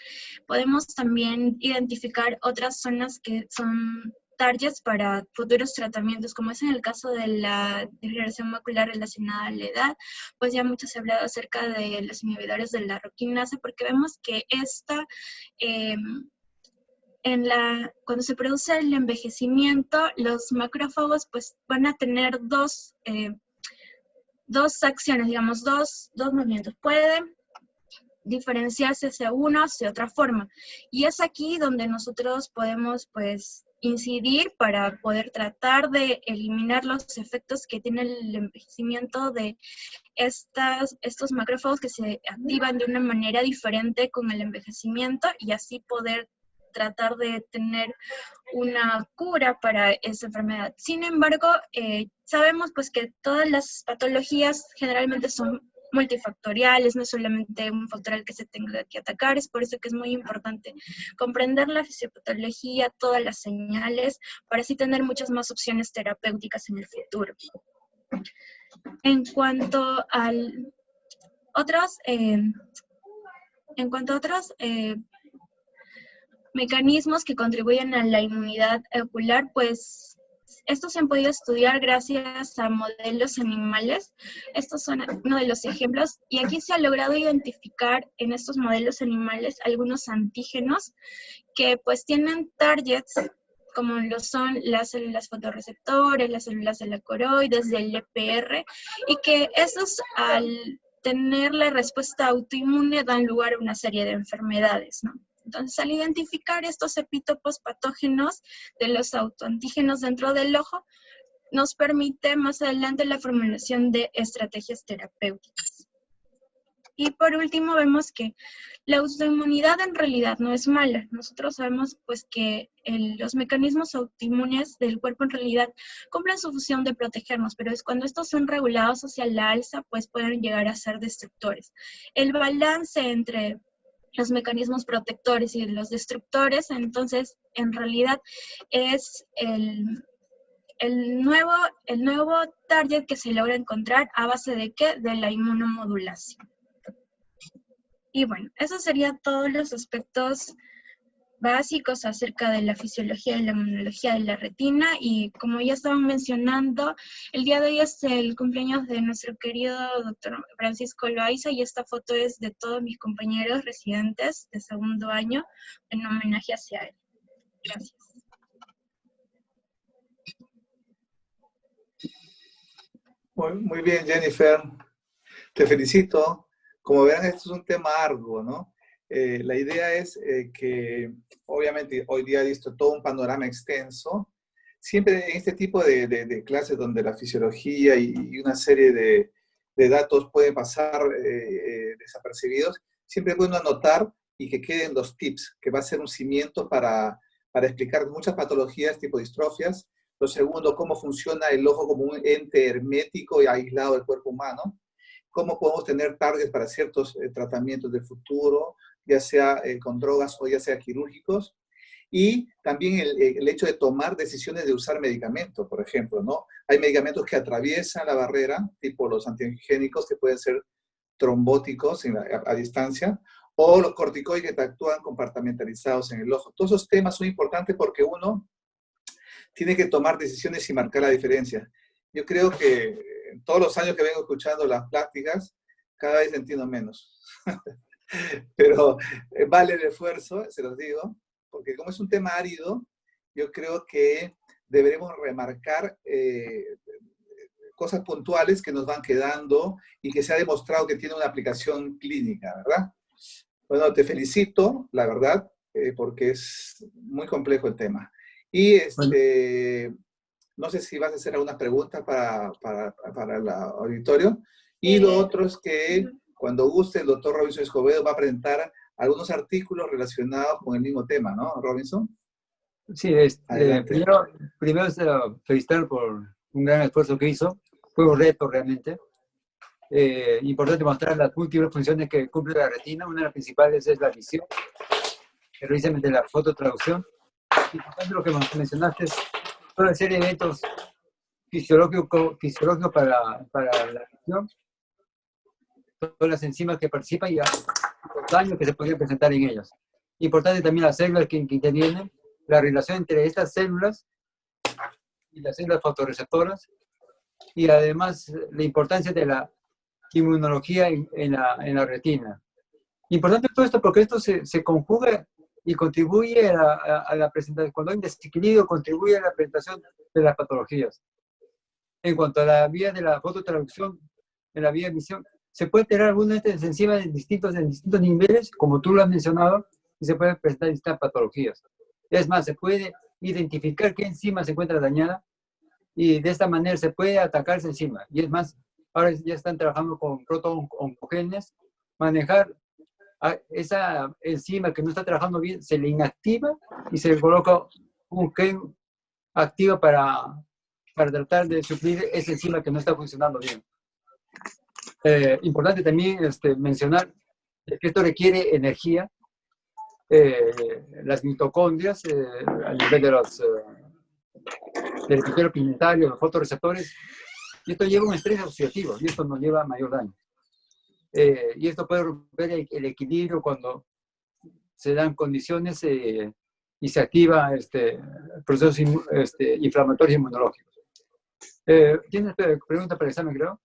podemos también identificar otras zonas que son targets para futuros tratamientos, como es en el caso de la degeneración macular relacionada a la edad, pues ya mucho se ha hablado acerca de los inhibidores de la roquinasa, porque vemos que esta, cuando se produce el envejecimiento, los macrófagos pues van a tener dos acciones, digamos, dos movimientos. Pueden diferenciarse hacia una o hacia otra forma. Y es aquí donde nosotros podemos, pues, incidir para poder tratar de eliminar los efectos que tiene el envejecimiento de estos macrófagos que se activan de una manera diferente con el envejecimiento y así poder tratar de tener una cura para esa enfermedad. Sin embargo, sabemos pues que todas las patologías generalmente son multifactoriales, no es solamente un factor al que se tenga que atacar, es por eso que es muy importante comprender la fisiopatología, todas las señales, para así tener muchas más opciones terapéuticas en el futuro. En cuanto a otros mecanismos que contribuyen a la inmunidad ocular, pues estos se han podido estudiar gracias a modelos animales. Estos son uno de los ejemplos, y aquí se ha logrado identificar en estos modelos animales algunos antígenos que pues tienen targets, como lo son las células fotorreceptores, las células de la coroides, del EPR, y que estos al tener la respuesta autoinmune dan lugar a una serie de enfermedades, ¿no? Entonces, al identificar estos epítopos patógenos de los autoantígenos dentro del ojo, nos permite más adelante la formulación de estrategias terapéuticas. Y por último, vemos que la autoinmunidad en realidad no es mala. Nosotros sabemos pues que los mecanismos autoinmunes del cuerpo en realidad cumplen su función de protegernos, pero es cuando estos son regulados hacia la alza, pues pueden llegar a ser destructores. El balance entre los mecanismos protectores y los destructores, entonces, en realidad es el nuevo target que se logra encontrar a base de ¿qué? De la inmunomodulación. Y bueno, esos serían todos los aspectos básicos acerca de la fisiología y la inmunología de la retina, y como ya estaban mencionando, el día de hoy es el cumpleaños de nuestro querido doctor Francisco Loaiza, y esta foto es de todos mis compañeros residentes de segundo año en homenaje hacia él. Gracias. Muy bien, Jennifer. Te felicito. Como verán, esto es un tema arduo, ¿no? La idea es que, obviamente, hoy día he visto todo un panorama extenso. Siempre en este tipo de clases donde la fisiología y una serie de datos pueden pasar desapercibidos, siempre es bueno anotar y que queden los tips, que va a ser un cimiento para explicar muchas patologías tipo distrofias. Lo segundo, cómo funciona el ojo como un ente hermético y aislado del cuerpo humano. Cómo podemos tener targets para ciertos tratamientos del futuro, ya sea con drogas o ya sea quirúrgicos. Y también el hecho de tomar decisiones de usar medicamentos, por ejemplo, ¿no? Hay medicamentos que atraviesan la barrera, tipo los antiangénicos, que pueden ser trombóticos a distancia, o los corticoides que actúan compartimentalizados en el ojo. Todos esos temas son importantes porque uno tiene que tomar decisiones y marcar la diferencia. Yo creo que en todos los años que vengo escuchando las pláticas, cada vez entiendo menos. Pero vale el esfuerzo, se los digo, porque como es un tema árido, yo creo que deberemos remarcar cosas puntuales que nos van quedando y que se ha demostrado que tiene una aplicación clínica, ¿verdad? Bueno, te felicito, la verdad, porque es muy complejo el tema. Y no sé si vas a hacer algunas preguntas para el auditorio. Y lo otro es que cuando guste, el doctor Robinson Escobedo va a presentar algunos artículos relacionados con el mismo tema, ¿no, Robinson? Sí, primero felicitar por un gran esfuerzo que hizo. Fue un reto realmente. Importante mostrar las múltiples funciones que cumple la retina. Una de las principales es la visión, precisamente la fototraducción. Importante lo que mencionaste es toda una serie de eventos fisiológicos para la visión, todas las enzimas que participan y los daños que se podrían presentar en ellas. Importante también las células que intervienen, la relación entre estas células y las células fotorreceptoras, y además la importancia de la inmunología en la retina. Importante todo esto porque esto se conjuga y contribuye a la presentación, cuando hay un desequilibrio, contribuye a la presentación de las patologías. En cuanto a la vía de la fototraducción, en la vía de visión, se puede tener algunas de estas enzimas en distintos niveles, como tú lo has mencionado, y se pueden presentar distintas patologías. Es más, se puede identificar qué enzima se encuentra dañada y de esta manera se puede atacar esa enzima. Y es más, ahora ya están trabajando con proto-oncogenes, manejar a esa enzima que no está trabajando bien, se le inactiva y se le coloca un gen activo para tratar de suplir esa enzima que no está funcionando bien. Importante también mencionar que esto requiere energía. Las mitocondrias, a nivel del epitelio pigmentario, los fotorreceptores, y esto lleva un estrés oxidativo, y esto nos lleva a mayor daño. Y esto puede romper el equilibrio cuando se dan condiciones y se activa procesos inflamatorios inmunológicos. ¿Tienes pregunta para el examen, creo?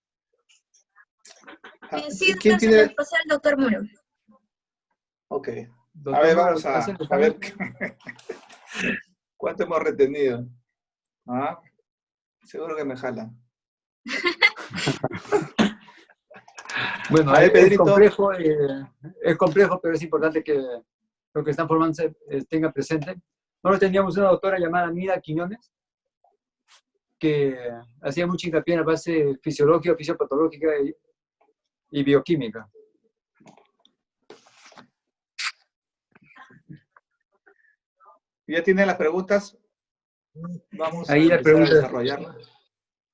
Sí, ¿quién tiene? Pasar al doctor Muro. Ok. Doctor, a ver, vamos a ver cuánto hemos retenido. ¿Ah? Seguro que me jalan. Bueno, es complejo, pero es importante que lo que están formando se tenga presente. Nosotros teníamos una doctora llamada Mira Quiñones, que hacía mucho hincapié en la base fisiológica, fisiopatológica y bioquímica. ¿Ya tienen las preguntas? Vamos ahí a la pregunta a desarrollarlas.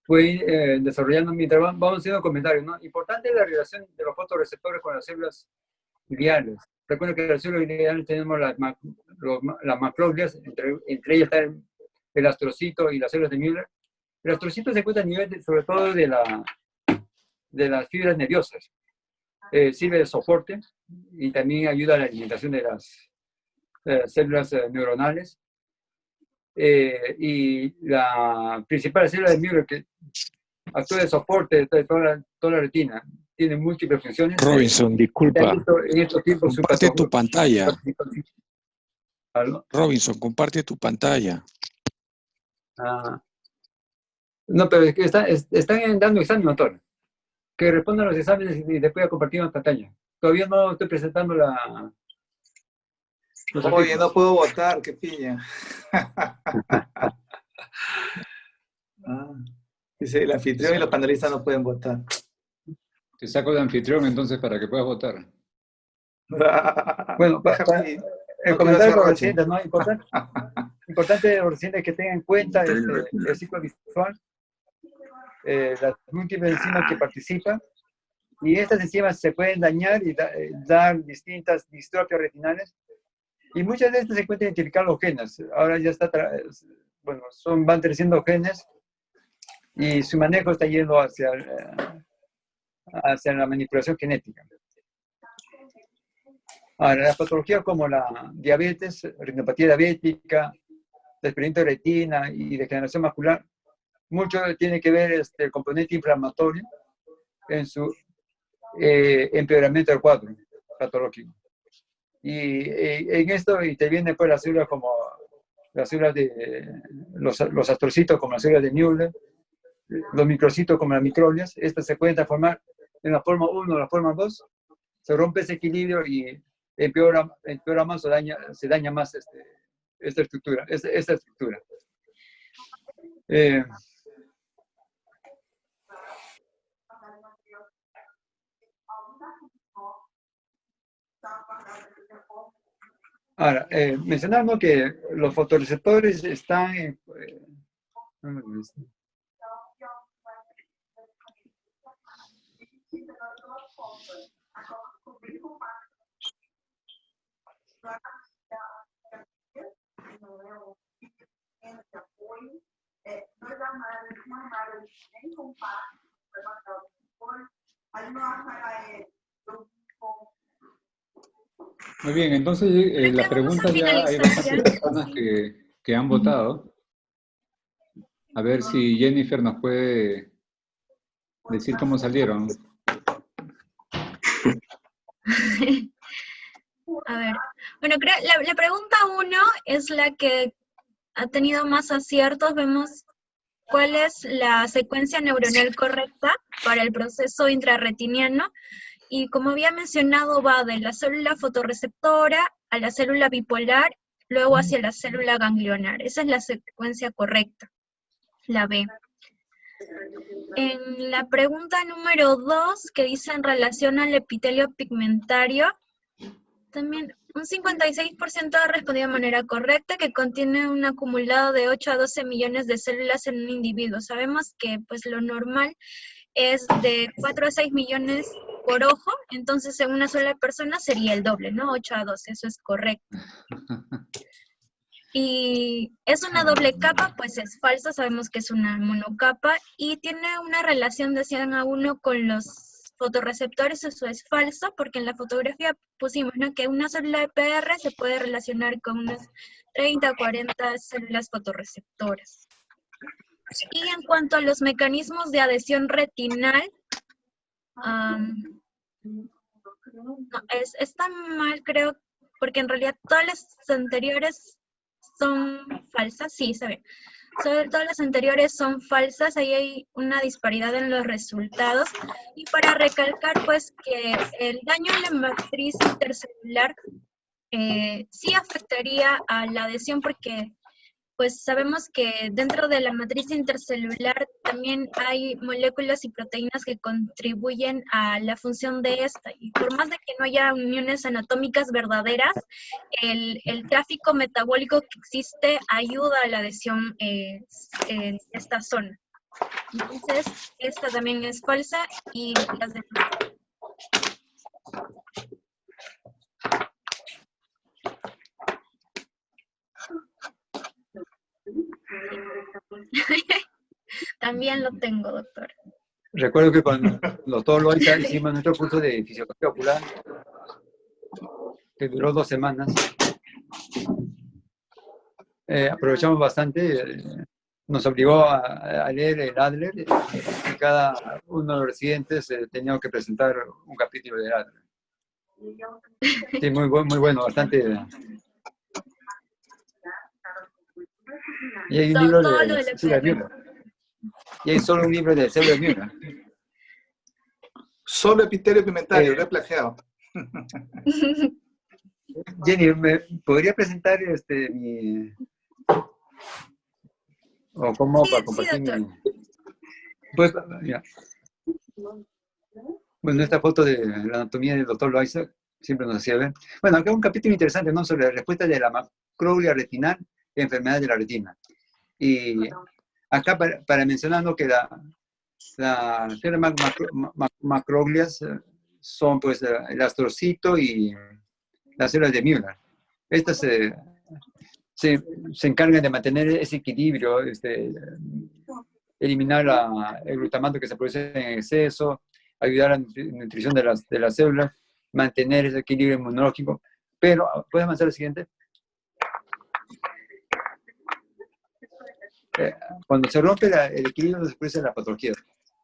Fui desarrollando mientras vamos haciendo comentarios, ¿no? Importante es la relación de los fotorreceptores con las células gliales. Recuerden que las células gliales tenemos las macroglias, entre ellas está el astrocito y las células de Müller. El astrocito se encuentra a nivel, sobre todo, de las fibras nerviosas. Sirve de soporte y también ayuda a la alimentación de las células neuronales. Y la principal célula de Müller que actúa de soporte de toda la retina, tiene múltiples funciones. Robinson, disculpa. En estos tiempos, comparte tu pantalla. ¿Aló? Robinson, comparte tu pantalla. No, pero es que están dando examen, doctor. Que respondan los exámenes y después a compartir en pantalla. Todavía no estoy presentando los Oye, artículos. no puedo votar, qué piña. Dice, el anfitrión y los panelistas no pueden votar. Te saco de anfitrión entonces para que puedas votar. Bueno, Déjame ir. el No quiero comentario hacer por roche. reciente, ¿no? Importante de los recientes que tengan en cuenta el ciclo visual, las múltiples enzimas que participan, y estas enzimas se pueden dañar y dar distintas distrofias retinales, y muchas de estas se encuentran identificar los genes. Ahora ya está, bueno, van creciendo genes, y su manejo está yendo hacia la manipulación genética. Ahora, las patologías como la diabetes, retinopatía diabética, desprendimiento de retina y degeneración macular, mucho tiene que ver el componente inflamatorio en su empeoramiento del cuadro patológico. Y en esto intervienen pues las células como las células de los astrocitos como las células de Müller, los microcitos como las microglias. Estas se pueden transformar en la forma 1 o la forma 2, se rompe ese equilibrio y empeora más o se daña más esta estructura. Ahora, mencionamos que los fotorreceptores están en... Muy bien, entonces la pregunta ya hay bastantes personas que han votado. A ver si Jennifer nos puede decir cómo salieron. A ver, bueno, creo la pregunta 1 es la que ha tenido más aciertos. Vemos cuál es la secuencia neuronal correcta para el proceso intrarretiniano. Y como había mencionado, va de la célula fotorreceptora a la célula bipolar, luego hacia la célula ganglionar. Esa es la secuencia correcta, la B. En la pregunta número 2, que dice en relación al epitelio pigmentario, también un 56% ha respondido de manera correcta, que contiene un acumulado de 8 a 12 millones de células en un individuo. Sabemos que pues lo normal es de 4 a 6 millones por ojo, entonces en una sola persona sería el doble, ¿no? 8 a 12, eso es correcto. Y es una doble capa, pues es falso, sabemos que es una monocapa, y tiene una relación de 100 a 1 con los fotorreceptores. Eso es falso, porque en la fotografía pusimos, ¿no?, que una célula de PR se puede relacionar con unas 30 o 40 células fotorreceptoras. Y en cuanto a los mecanismos de adhesión retinal, está mal, creo, porque en realidad todas las anteriores son falsas. Sí, se ve. Todas las anteriores son falsas, ahí hay una disparidad en los resultados. Y para recalcar, pues, que el daño en la matriz intercelular sí afectaría a la adhesión, porque pues sabemos que dentro de la matriz intercelular también hay moléculas y proteínas que contribuyen a la función de esta. Y por más de que no haya uniones anatómicas verdaderas, el tráfico metabólico que existe ayuda a la adhesión en esta zona. Entonces, esta también es falsa y las demás. También lo tengo, doctor. Recuerdo que con el doctor Loaiza hicimos nuestro curso de fisiología ocular, que duró 2 semanas. Aprovechamos bastante, nos obligó a leer el Adler, y cada uno de los residentes tenía que presentar un capítulo de Adler. Sí, muy bueno, bastante. Y hay un libro de Müller. y hay solo un libro de células Müller. Solo epitelio pigmentario, lo he plagiado. Jenny, ¿me podría presentar mi... o cómo Sí, para sí, compartir doctor. mi... Pues, mira. Bueno, esta foto de la anatomía del doctor Loaiza siempre nos hacía ver. Bueno, acá un capítulo interesante, ¿no? Sobre la respuesta de la macroglia retinal y enfermedades de la retina. Y acá para mencionar, ¿no? Que las células macroglias son pues el astrocito y las células de Müller. Estas se encargan de mantener ese equilibrio, eliminar el glutamato que se produce en exceso, ayudar a la nutrición de las células, mantener ese equilibrio inmunológico. Pero, ¿puedes avanzar al siguiente? Cuando se rompe el equilibrio, se produce la patología.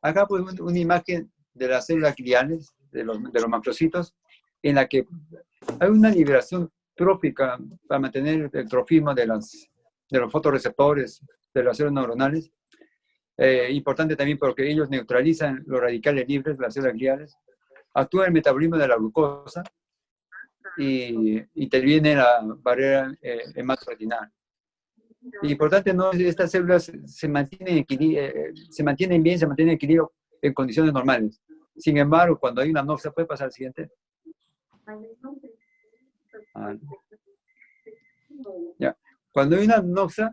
Acá pues una imagen de las células gliales, de los macrocitos, en la que hay una liberación trófica para mantener el trofismo de los fotorreceptores de las células neuronales. Importante también porque ellos neutralizan los radicales libres de las células gliales, actúan el metabolismo de la glucosa y interviene la barrera hematoretinal. Importante, ¿no? Estas células se mantienen bien, se mantienen en equilibrio en condiciones normales. Sin embargo, cuando hay una anoxia, ¿puede pasar al siguiente? Ya. Cuando hay una anoxia,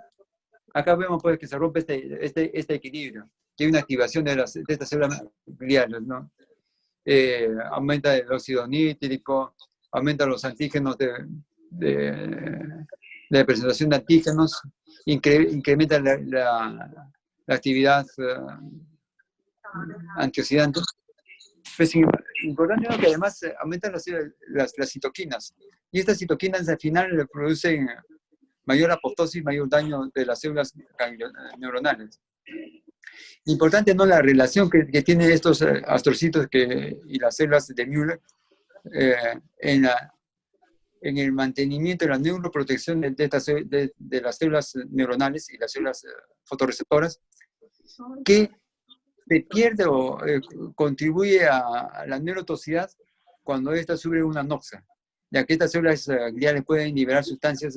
acá vemos pues, que se rompe este equilibrio, que hay una activación de estas células gliales, ¿no? Aumenta el óxido nítrico, aumenta los antígenos de presentación de antígenos, incrementa la actividad antioxidante. Pues importante es que además aumentan las citoquinas, y estas citoquinas al final producen mayor apoptosis, mayor daño de las células neuronales. Importante, ¿no? La relación que tienen estos astrocitos y las células de Müller en el mantenimiento y la neuroprotección de las células neuronales y las células fotorreceptoras, que se pierde o contribuye a la neurotoxicidad cuando ésta sufre una anoxia, ya que estas células gliales pueden liberar sustancias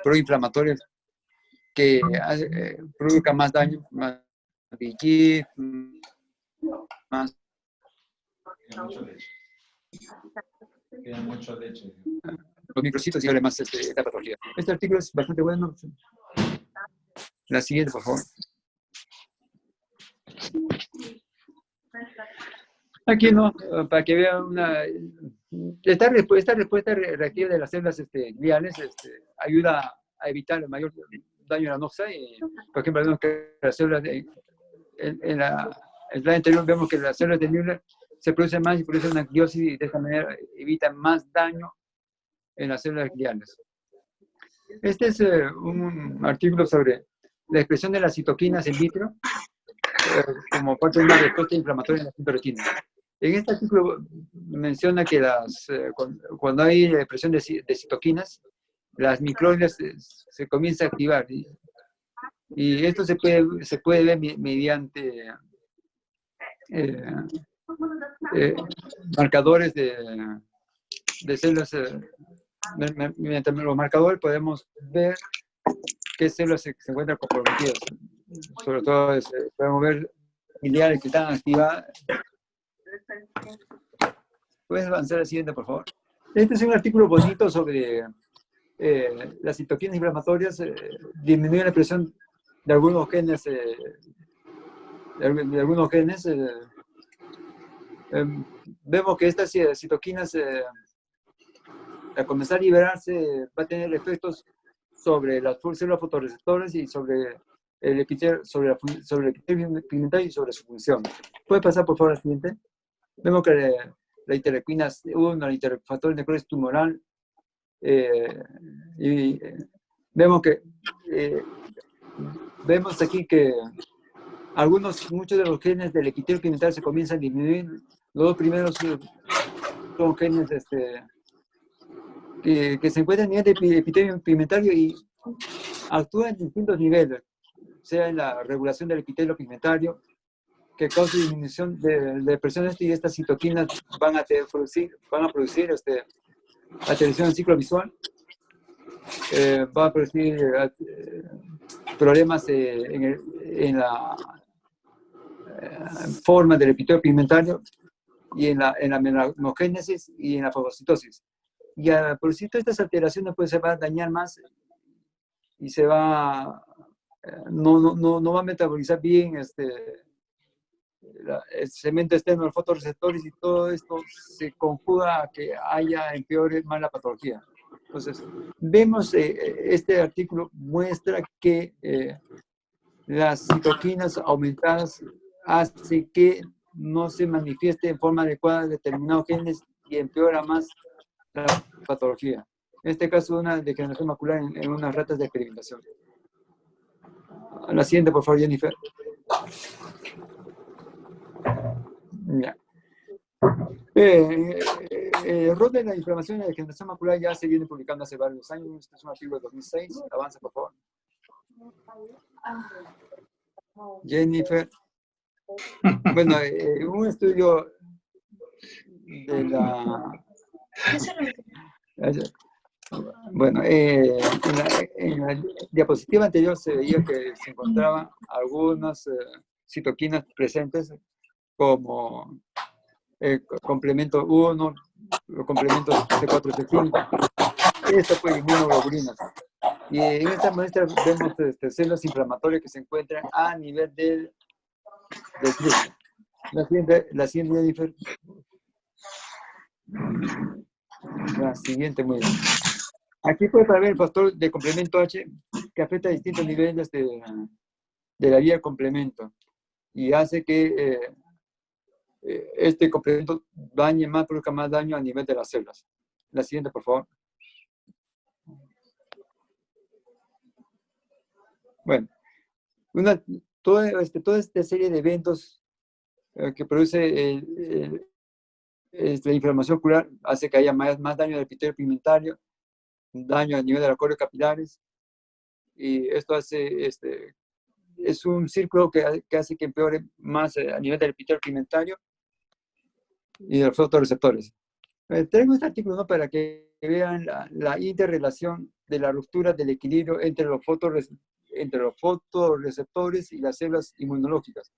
proinflamatorias que provocan más daño, más VEGF, más... Queda mucho leche. Los microcitos y además esta patología. Este artículo es bastante bueno. La siguiente, por favor. Aquí no, para que vean esta respuesta reactiva de las células gliales ayuda a evitar el mayor daño a la anoxia. Y, por ejemplo, vemos que las células en la slide anterior vemos que las células de Müller se producen más y producen una gliosis y de esta manera evitan más daño en las células gliales. Este es un artículo sobre la expresión de las citoquinas in vitro como parte de una respuesta inflamatoria en la retina. En este artículo menciona que cuando hay expresión de citoquinas, las microglias se comienzan a activar y esto se puede ver mediante marcadores de células. Mediante los marcadores podemos ver qué células se encuentran comprometidas. Sobre todo podemos ver gliales que están activadas. ¿Puedes avanzar al siguiente, por favor? Este es un artículo bonito sobre las citoquinas inflamatorias disminuyen la expresión de algunos genes. Vemos que estas citoquinas al comenzar a liberarse va a tener efectos sobre las células fotorreceptores y sobre el epitelio pigmentario y sobre su función. ¿Puede pasar por favor al siguiente? Vemos que la interleuquina 1, el interfactor de necrosis tumoral, y vemos aquí que muchos de los genes del epitelio pigmentario se comienzan a disminuir. Los dos primeros son genes que se encuentran en el epitelio pigmentario y actúan en distintos niveles. sea en la regulación del epitelio pigmentario, que causa disminución de presión y estas citoquinas van a producir alteración del ciclo visual, va a producir problemas en la forma del epitelio pigmentario y en la melanogénesis y en la fagocitosis. Y al producir todas estas alteraciones, pues se va a dañar más y se va, no va a metabolizar bien el cemento externo, los fotorreceptores, y todo esto se conjuga a que empeore más la patología. Entonces, vemos, este artículo muestra que las citoquinas aumentadas hace que no se manifieste en forma adecuada determinados genes y empeora más la patología. En este caso, una degeneración macular en unas ratas de experimentación. La siguiente, por favor, Jennifer. Ya. El rol de la inflamación y la degeneración macular ya se viene publicando hace varios años. Este es un artículo de 2006. Avanza, por favor. Jennifer. Bueno, un estudio de la... Bueno, en la diapositiva anterior se veía que se encontraban algunas citoquinas presentes como complemento 1, los complementos C4, C5. Esto pues inmunoglobulinas. Y en esta muestra vemos células inflamatorias que se encuentran a nivel del flujo. La siguiente, Jennifer. La siguiente, muy bien. Aquí puede ver el factor de complemento H que afecta a distintos niveles de la vía del complemento y hace que este complemento produzca más daño a nivel de las células. La siguiente, por favor. Bueno, toda esta serie de eventos que produce la inflamación ocular hace que haya más daño del epitelio pigmentario, daño a nivel de las correas capilares, y esto hace, es un círculo que hace que empeore más a nivel del epitelio pigmentario y de los fotorreceptores. Traigo este artículo, ¿no?, para que vean la interrelación de la ruptura del equilibrio entre los fotorreceptores y las células inmunológicas,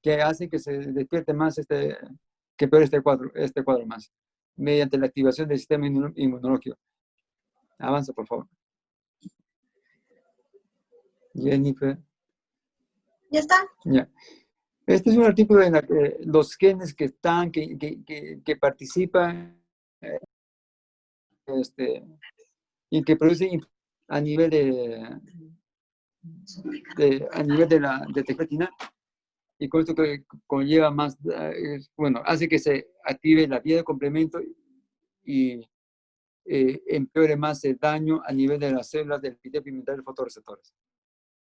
que hace que se despierte más, que empeore este cuadro más, mediante la activación del sistema inmunológico. Avanza, por favor. Jennifer. ¿Ya está? Ya. Este es un artículo en el que los genes que participan y que producen a nivel de tecretina, y con esto que conlleva más, bueno, hace que se active la vía de complemento y empeore más el daño a nivel de las células del epitelio pigmentario y fotorreceptores.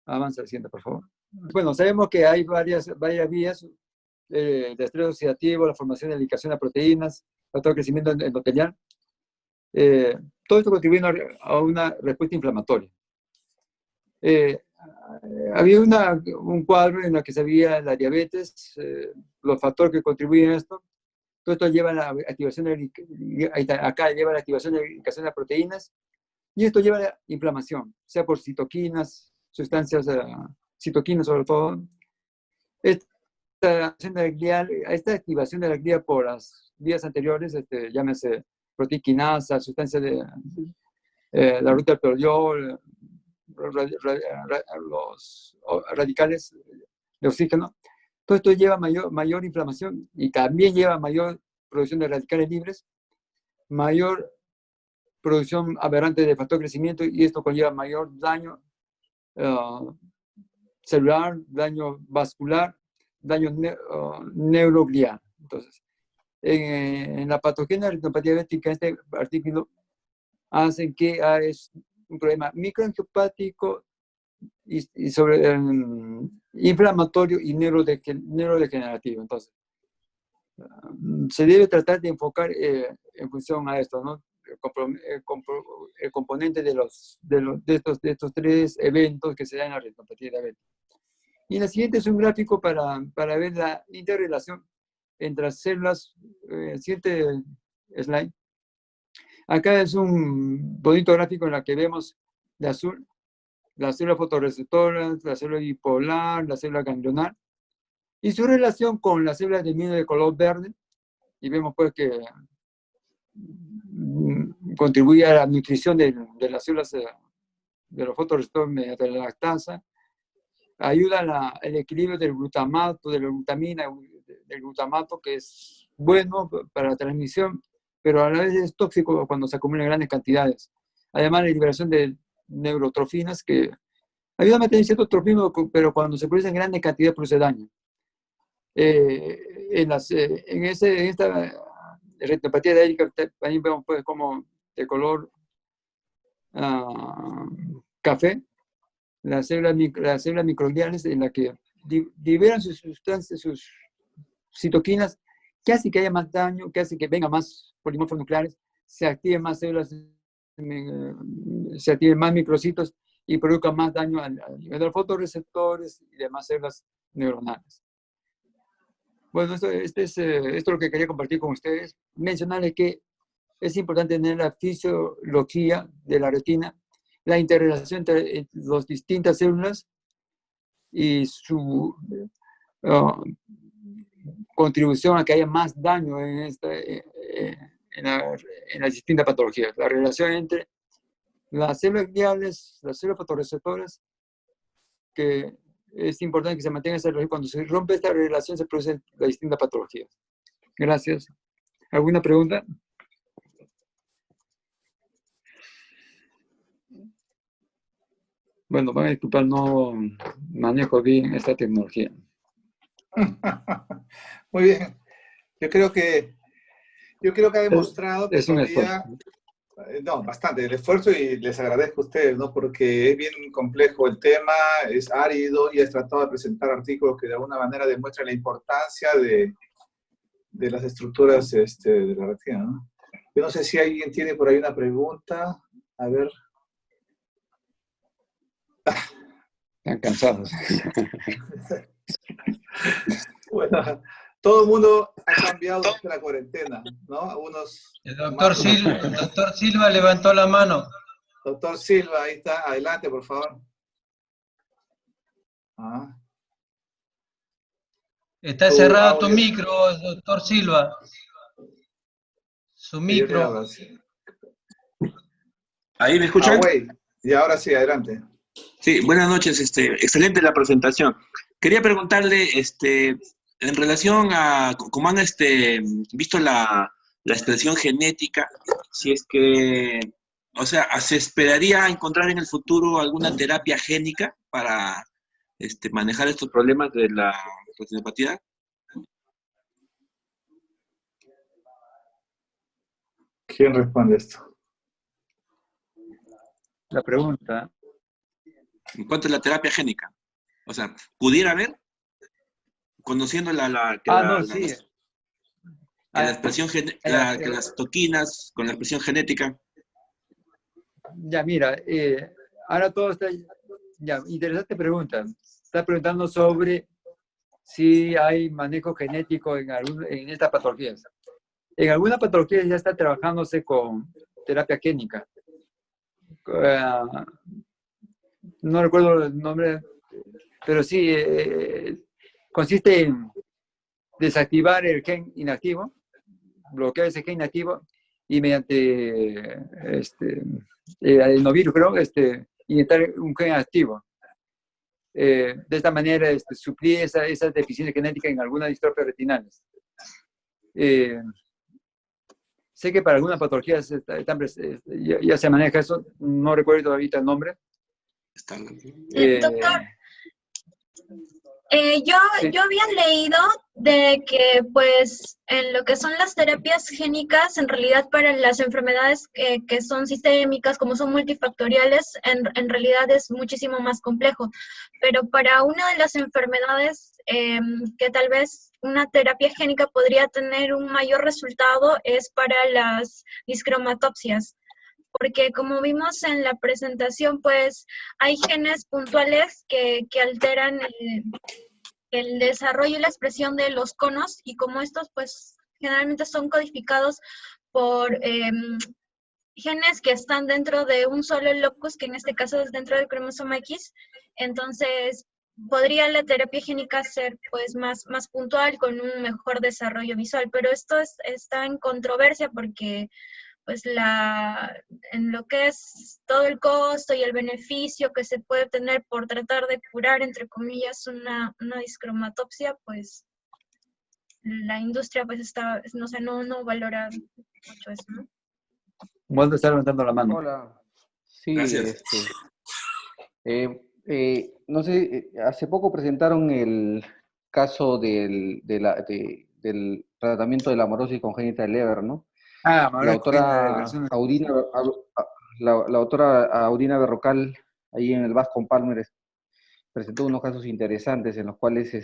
Avanza al siguiente, por favor. Bueno, sabemos que hay varias vías, el estrés oxidativo, la formación de ligación a proteínas, el crecimiento endotelial. Todo esto contribuye a una respuesta inflamatoria. Había un cuadro en el que se veía la diabetes, los factores que contribuyen a esto. Todo esto lleva a la activación acá lleva a la activación de la ligación a proteínas, y esto lleva a la inflamación, sea por citoquinas, sustancias, citoquinas sobre todo. Esta activación de la glia por las vías anteriores, llámese proteoquinasa, sustancias de la ruta del perodiol, los radicales de oxígeno. Todo esto lleva mayor inflamación y también lleva mayor producción de radicales libres, mayor producción aberrante de factor de crecimiento, y esto conlleva mayor daño celular, daño vascular, daño neuroglial. Entonces, en la patogenia retinopatía diabética, este artículo hace que es un problema microangiopático y sobre inflamatorio y neurodegenerativo. Entonces, se debe tratar de enfocar en función a esto, ¿no? El componente de estos tres eventos que se dan en la retinopatía diabética. Y en la siguiente es un gráfico para ver la interrelación entre las células. Siguiente slide. Acá es un bonito gráfico en el que vemos de azul la célula fotorreceptora, la célula bipolar, la célula ganglionar, y su relación con las células de mielino de color verde. Y vemos pues que contribuye a la nutrición de las células de los fotorreceptores mediante la lactasa, ayuda al equilibrio del glutamato, de la glutamina, del glutamato, que es bueno para la transmisión, pero a la vez es tóxico cuando se acumulan grandes cantidades. Además, la liberación de neurotrofinas que ayuda a mantener cierto tropismo, pero cuando se produce en grandes cantidades produce daño. En esta retinopatía diabética también vemos pues como de color café, las células microgliales en la que liberan sus sustancias, sus citoquinas, que hace que haya más daño, que hace que venga más polimorfos nucleares, se activen más células, se activen más microcitos y produzcan más daño a nivel de los fotorreceptores y demás células neuronales. Bueno, esto es lo que quería compartir con ustedes. Mencionarles que es importante tener la fisiología de la retina, la interrelación entre las distintas células y su contribución a que haya más daño en las distintas patologías. La relación entre las células gliales, las células fotorreceptoras, que es importante que se mantenga esa relación. Cuando se rompe esta relación se producen las distintas patologías. Gracias. ¿Alguna pregunta? Bueno, van a disculpar, no manejo bien esta tecnología. Muy bien. Yo creo que ha demostrado que es un todavía, no, bastante el esfuerzo, y les agradezco a ustedes, ¿no? Porque es bien complejo el tema, es árido, y has tratado de presentar artículos que de alguna manera demuestran la importancia de las estructuras de la retina, ¿no? Yo no sé si alguien tiene por ahí una pregunta. A ver. Están cansados. Bueno, todo el mundo ha cambiado desde la cuarentena, ¿no? Algunos... El doctor Silva levantó la mano. Doctor Silva, ahí está. Adelante, por favor. Está cerrado tu micro, doctor Silva. Su micro. ¿Ahí me escuchan? Y ahora sí, adelante. Sí, buenas noches. Excelente la presentación. Quería preguntarle, en relación a cómo han visto la expresión genética, si es que, o sea, ¿se esperaría encontrar en el futuro alguna terapia génica para manejar estos problemas de la retinopatía? ¿Quién responde esto? La pregunta. En cuanto a la terapia génica, o sea, ¿pudiera haber? Conociendo la expresión las toquinas con la expresión genética. Ya, mira, ahora todo está... Ya, interesante pregunta. Está preguntando sobre si hay manejo genético en estas patologías. En algunas patologías ya está trabajándose con terapia génica. No recuerdo el nombre, pero sí, consiste en desactivar el gen inactivo, bloquear ese gen inactivo y mediante adenovirus, creo, inyectar un gen activo. De esta manera suplir esa deficiencia genética en algunas distrofias retinales. Sé que para algunas patologías ya se maneja eso, no recuerdo ahorita el nombre. Doctor, yo había leído de que, pues, en lo que son las terapias génicas, en realidad para las enfermedades que son sistémicas, como son multifactoriales, en realidad es muchísimo más complejo. Pero para una de las enfermedades que tal vez una terapia génica podría tener un mayor resultado es para las discromatopsias. porque como vimos en la presentación, pues hay genes puntuales que alteran el desarrollo y la expresión de los conos, y como estos pues generalmente son codificados por genes que están dentro de un solo locus, que en este caso es dentro del cromosoma X, entonces podría la terapia génica ser pues más puntual, con un mejor desarrollo visual, pero esto está en controversia porque pues en lo que es todo el costo y el beneficio que se puede tener por tratar de curar, entre comillas, una discromatopsia, pues la industria pues no valora mucho eso, ¿no? Waldo está levantando la mano. Hola. Sí, Gracias. no sé, hace poco presentaron el caso del tratamiento de la amaurosis congénita de Leber, ¿no? Ah, La autora Aurina Berrocal, ahí en el Bascom Palmer, presentó unos casos interesantes en los cuales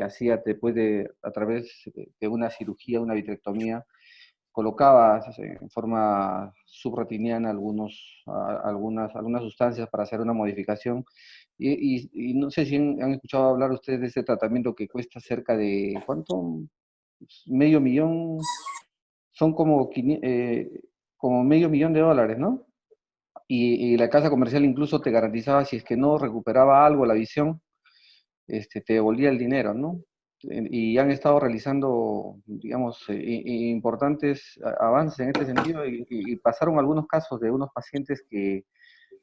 hacía, después a través de una cirugía, una vitrectomía, colocaba en forma subretiniana algunas sustancias para hacer una modificación. Y no sé si han escuchado hablar ustedes de este tratamiento que cuesta cerca de, ¿cuánto? $500,000, son como $500,000, ¿no? Y la casa comercial incluso te garantizaba, si es que no recuperaba algo la visión, te devolvía el dinero, ¿no? Y han estado realizando, digamos, importantes avances en este sentido, y pasaron algunos casos de unos pacientes que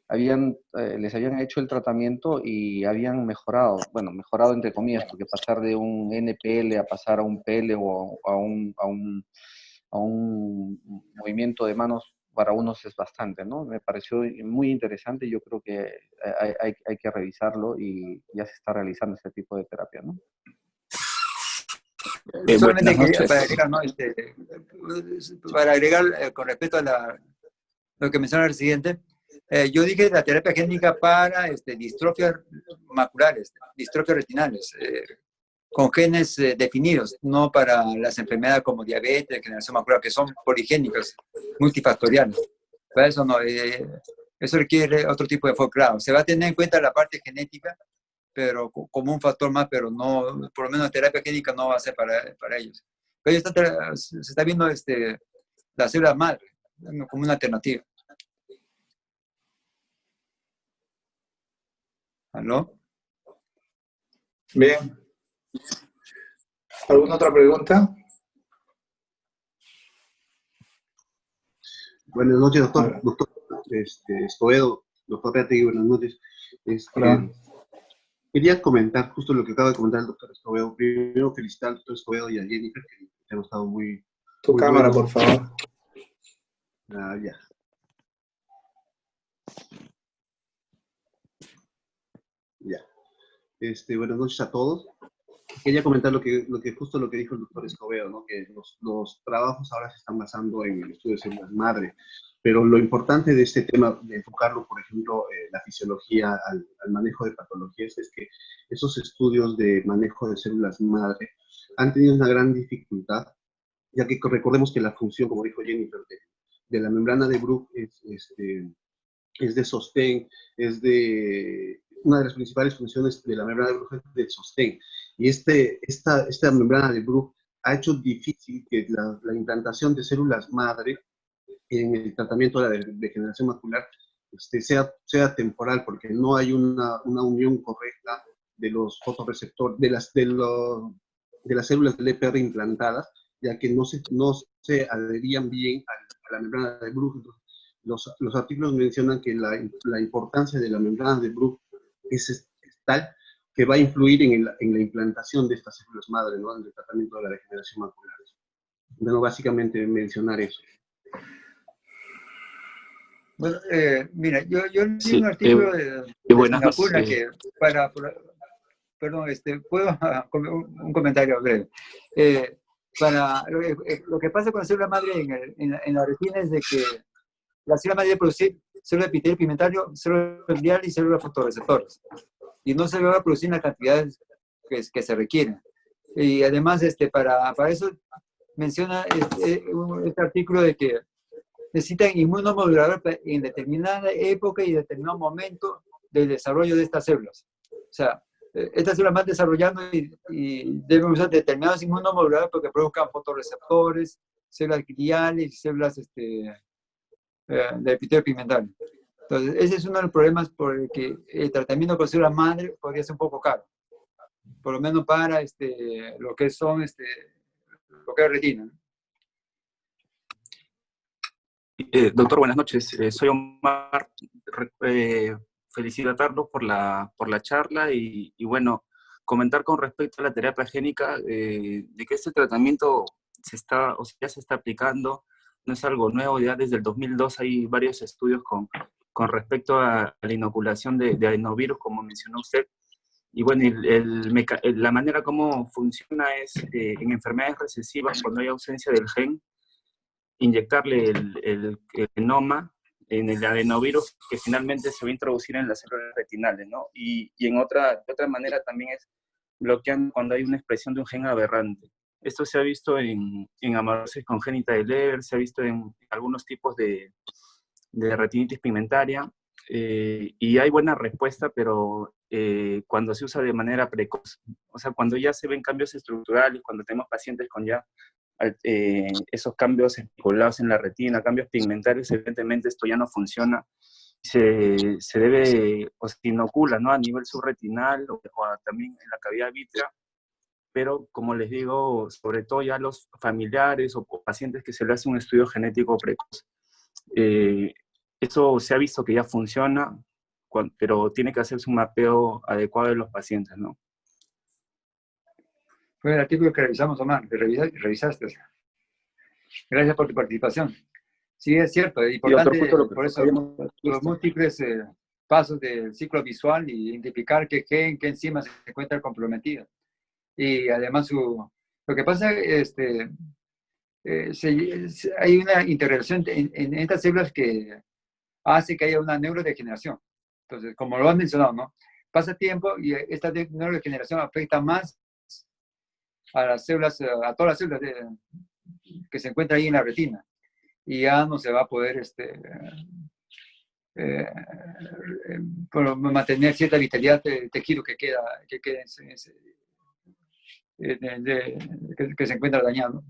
les habían hecho el tratamiento y habían mejorado entre comillas, porque pasar de un NPL a pasar a un PL o a un movimiento de manos para unos es bastante, ¿no? Me pareció muy interesante y yo creo que hay que revisarlo, y ya se está realizando este tipo de terapia, ¿no? Solamente buenas quería noches. para agregar con respecto a lo que menciona el siguiente, yo dije la terapia génica para distrofias maculares, distrofias retinales, con genes definidos, no para las enfermedades como diabetes, degeneración macular, que son poligénicas, multifactoriales. Para eso no, eso requiere otro tipo de enfoque. Claro, se va a tener en cuenta la parte genética, pero como un factor más, pero no, por lo menos la terapia génica no va a ser para ellos. Pero se está viendo la célula madre como una alternativa. ¿Aló? Bien. ¿Alguna otra pregunta? Buenas noches, doctor. Doctor Escobedo, doctor Reategui, buenas noches. Hola. Quería comentar justo lo que acaba de comentar el doctor Escobedo. Primero, felicitar al doctor Escobedo y a Jennifer, que hemos estado muy... Tu muy cámara, buenos. por favor. Ya. Buenas noches a todos. Quería comentar justo lo que dijo el doctor Escobedo, ¿no? Que los trabajos ahora se están basando en el estudio de células madre, pero lo importante de este tema, de enfocarlo, por ejemplo, la fisiología al manejo de patologías, es que esos estudios de manejo de células madre han tenido una gran dificultad, ya que recordemos que la función, como dijo Jennifer, de la membrana de Bruch es de sostén, una de las principales funciones de la membrana de Bruch es de sostén. Y esta membrana de Bruch ha hecho difícil que la implantación de células madre en el tratamiento de la degeneración macular sea temporal, porque no hay una unión correcta de los fotorreceptores, de las células del EPR implantadas, ya que no se adherían bien a la membrana de Bruch. Entonces, los artículos mencionan que la importancia de la membrana de Bruch es tal que va a influir en la implantación de estas células madre, ¿no? En el tratamiento de la degeneración macular. Bueno, básicamente mencionar eso. Bueno, mira, yo leí un artículo de buenas Singapur noches. que perdón, puedo un comentario breve. Lo que pasa con la célula madre en la retina es de que la célula madre produce célula epitelio pigmentario, célula glial y células fotorreceptores, y no se va a producir las cantidades que se requieren. Y además, para eso menciona este artículo de que necesitan inmunomodulador en determinada época y determinado momento del desarrollo de estas células. O sea, estas células van desarrollando y deben usar determinados inmunomoduladores porque provocan fotorreceptores, células gliales y células de epitelio pigmental. Entonces, ese es uno de los problemas por el que el tratamiento con células madre podría ser un poco caro. Por lo menos para lo que son lo que es retina, ¿no? Doctor, buenas noches. Soy Omar. Felicitarlo por la charla y bueno, comentar con respecto a la terapia génica de que este tratamiento ya se está aplicando, no es algo nuevo, ya desde el 2002 hay varios estudios con respecto a la inoculación de adenovirus, como mencionó usted. Y bueno, la manera como funciona es en enfermedades recesivas, cuando hay ausencia del gen, inyectarle el genoma en el adenovirus que finalmente se va a introducir en las células retinales, ¿no? Y de otra manera también es bloqueando cuando hay una expresión de un gen aberrante. Esto se ha visto en amaurosis congénita de Leber, se ha visto en algunos tipos de retinitis pigmentaria, y hay buena respuesta, pero cuando se usa de manera precoz, o sea, cuando ya se ven cambios estructurales, cuando tenemos pacientes con ya esos cambios especulados en la retina, cambios pigmentarios, evidentemente esto ya no funciona. Se debe, o se inocula, ¿no? A nivel subretinal o también en la cavidad vítrea, pero como les digo, sobre todo ya los familiares o pacientes que se le hace un estudio genético precoz. Eso se ha visto que ya funciona, pero tiene que hacerse un mapeo adecuado de los pacientes, ¿no? Fue el artículo que revisamos, Omar, que revisaste. Gracias por tu participación. Sí, es cierto, es importante, por eso los múltiples pasos del ciclo visual y identificar qué gen, qué enzima se encuentra comprometido. Y además, lo que pasa es hay una interrelación en estas células que hace que haya una neurodegeneración. Entonces, como lo has mencionado, ¿no? Pasa tiempo y esta neurodegeneración afecta más a las células, a todas las células que se encuentran ahí en la retina. Y ya no se va a poder mantener cierta vitalidad del tejido que se encuentra dañado. O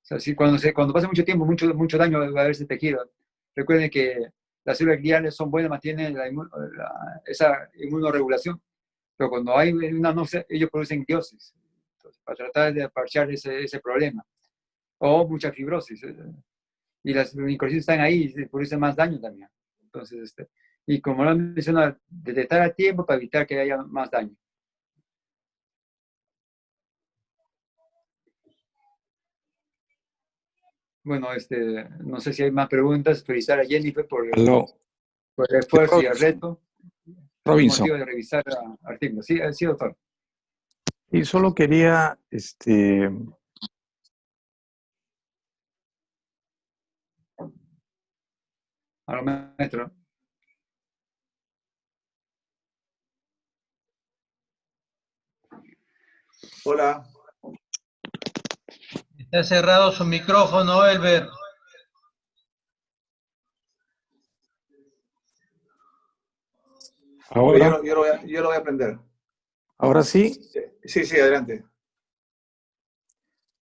sea, sí, cuando pasa mucho tiempo, mucho daño va a haber ese tejido. Recuerden que las células gliales son buenas, mantienen esa inmunoregulación, pero cuando hay una náusea, ellos producen quiosis, para tratar de parchar ese problema. O mucha fibrosis. Y las microcitos están ahí y producen más daño también. Entonces, y como lo mencionado, detectar a tiempo para evitar que haya más daño. Bueno, no sé si hay más preguntas. Felicitar a Jennifer por el esfuerzo y el reto. Robinson. Motivo de revisar artículos. Sí, sí, doctor. Y solo quería, A lo maestro. Hola. Está cerrado su micrófono, Elber. Ahora, yo lo voy a aprender. ¿Ahora sí? Sí, adelante.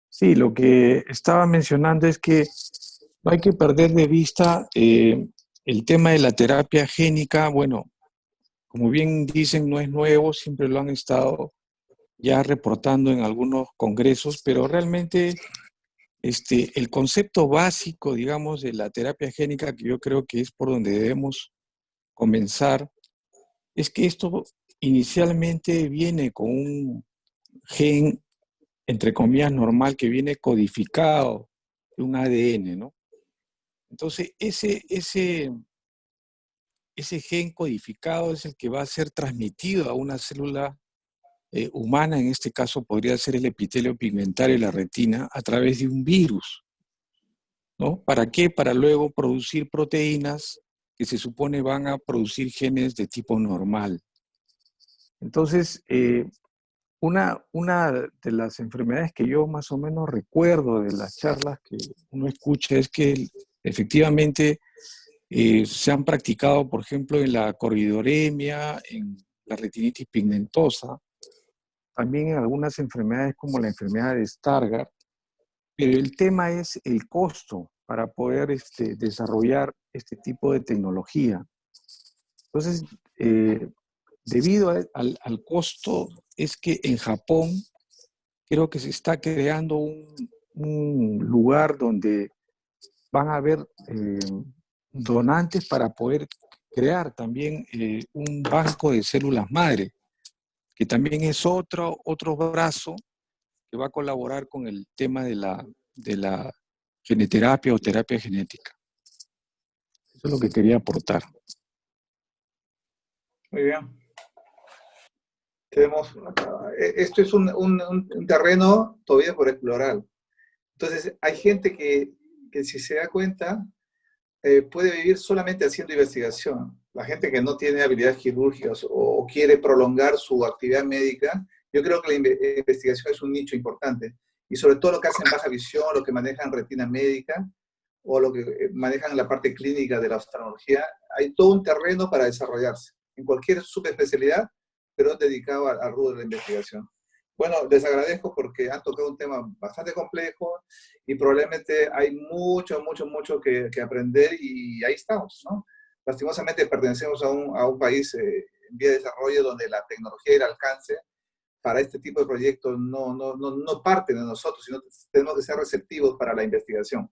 Sí, lo que estaba mencionando es que no hay que perder de vista el tema de la terapia génica. Bueno, como bien dicen, no es nuevo, siempre lo han estado ya reportando en algunos congresos, pero realmente el concepto básico, digamos, de la terapia génica, que yo creo que es por donde debemos comenzar, es que esto inicialmente viene con un gen, entre comillas, normal, que viene codificado de un ADN, ¿no? Entonces, ese gen codificado es el que va a ser transmitido a una célula humana, en este caso podría ser el epitelio pigmentario de la retina, a través de un virus, ¿no? ¿Para qué? Para luego producir proteínas que se supone van a producir genes de tipo normal. Entonces, una de las enfermedades que yo más o menos recuerdo de las charlas que uno escucha es que Efectivamente, se han practicado, por ejemplo, en la corvidoremia, en la retinitis pigmentosa, también en algunas enfermedades como la enfermedad de Stargardt, pero el tema es el costo para poder desarrollar este tipo de tecnología. Entonces, debido al costo, es que en Japón creo que se está creando un lugar donde van a haber donantes para poder crear también un banco de células madre, que también es otro brazo que va a colaborar con el tema de la geneterapia o terapia genética. Eso es lo que quería aportar. Muy bien. Esto es un terreno todavía por explorar. Entonces, hay gente que si se da cuenta, puede vivir solamente haciendo investigación. La gente que no tiene habilidades quirúrgicas o quiere prolongar su actividad médica, yo creo que la investigación es un nicho importante. Y sobre todo lo que hacen baja visión, lo que manejan retina médica o lo que manejan la parte clínica de la oftalmología, hay todo un terreno para desarrollarse en cualquier subespecialidad, pero dedicado al rubro de la investigación. Bueno, les agradezco porque han tocado un tema bastante complejo y probablemente hay mucho que aprender y ahí estamos, ¿no? Lastimosamente pertenecemos a un país en vía de desarrollo donde la tecnología y el alcance para este tipo de proyectos no parte de nosotros, sino que tenemos que ser receptivos para la investigación.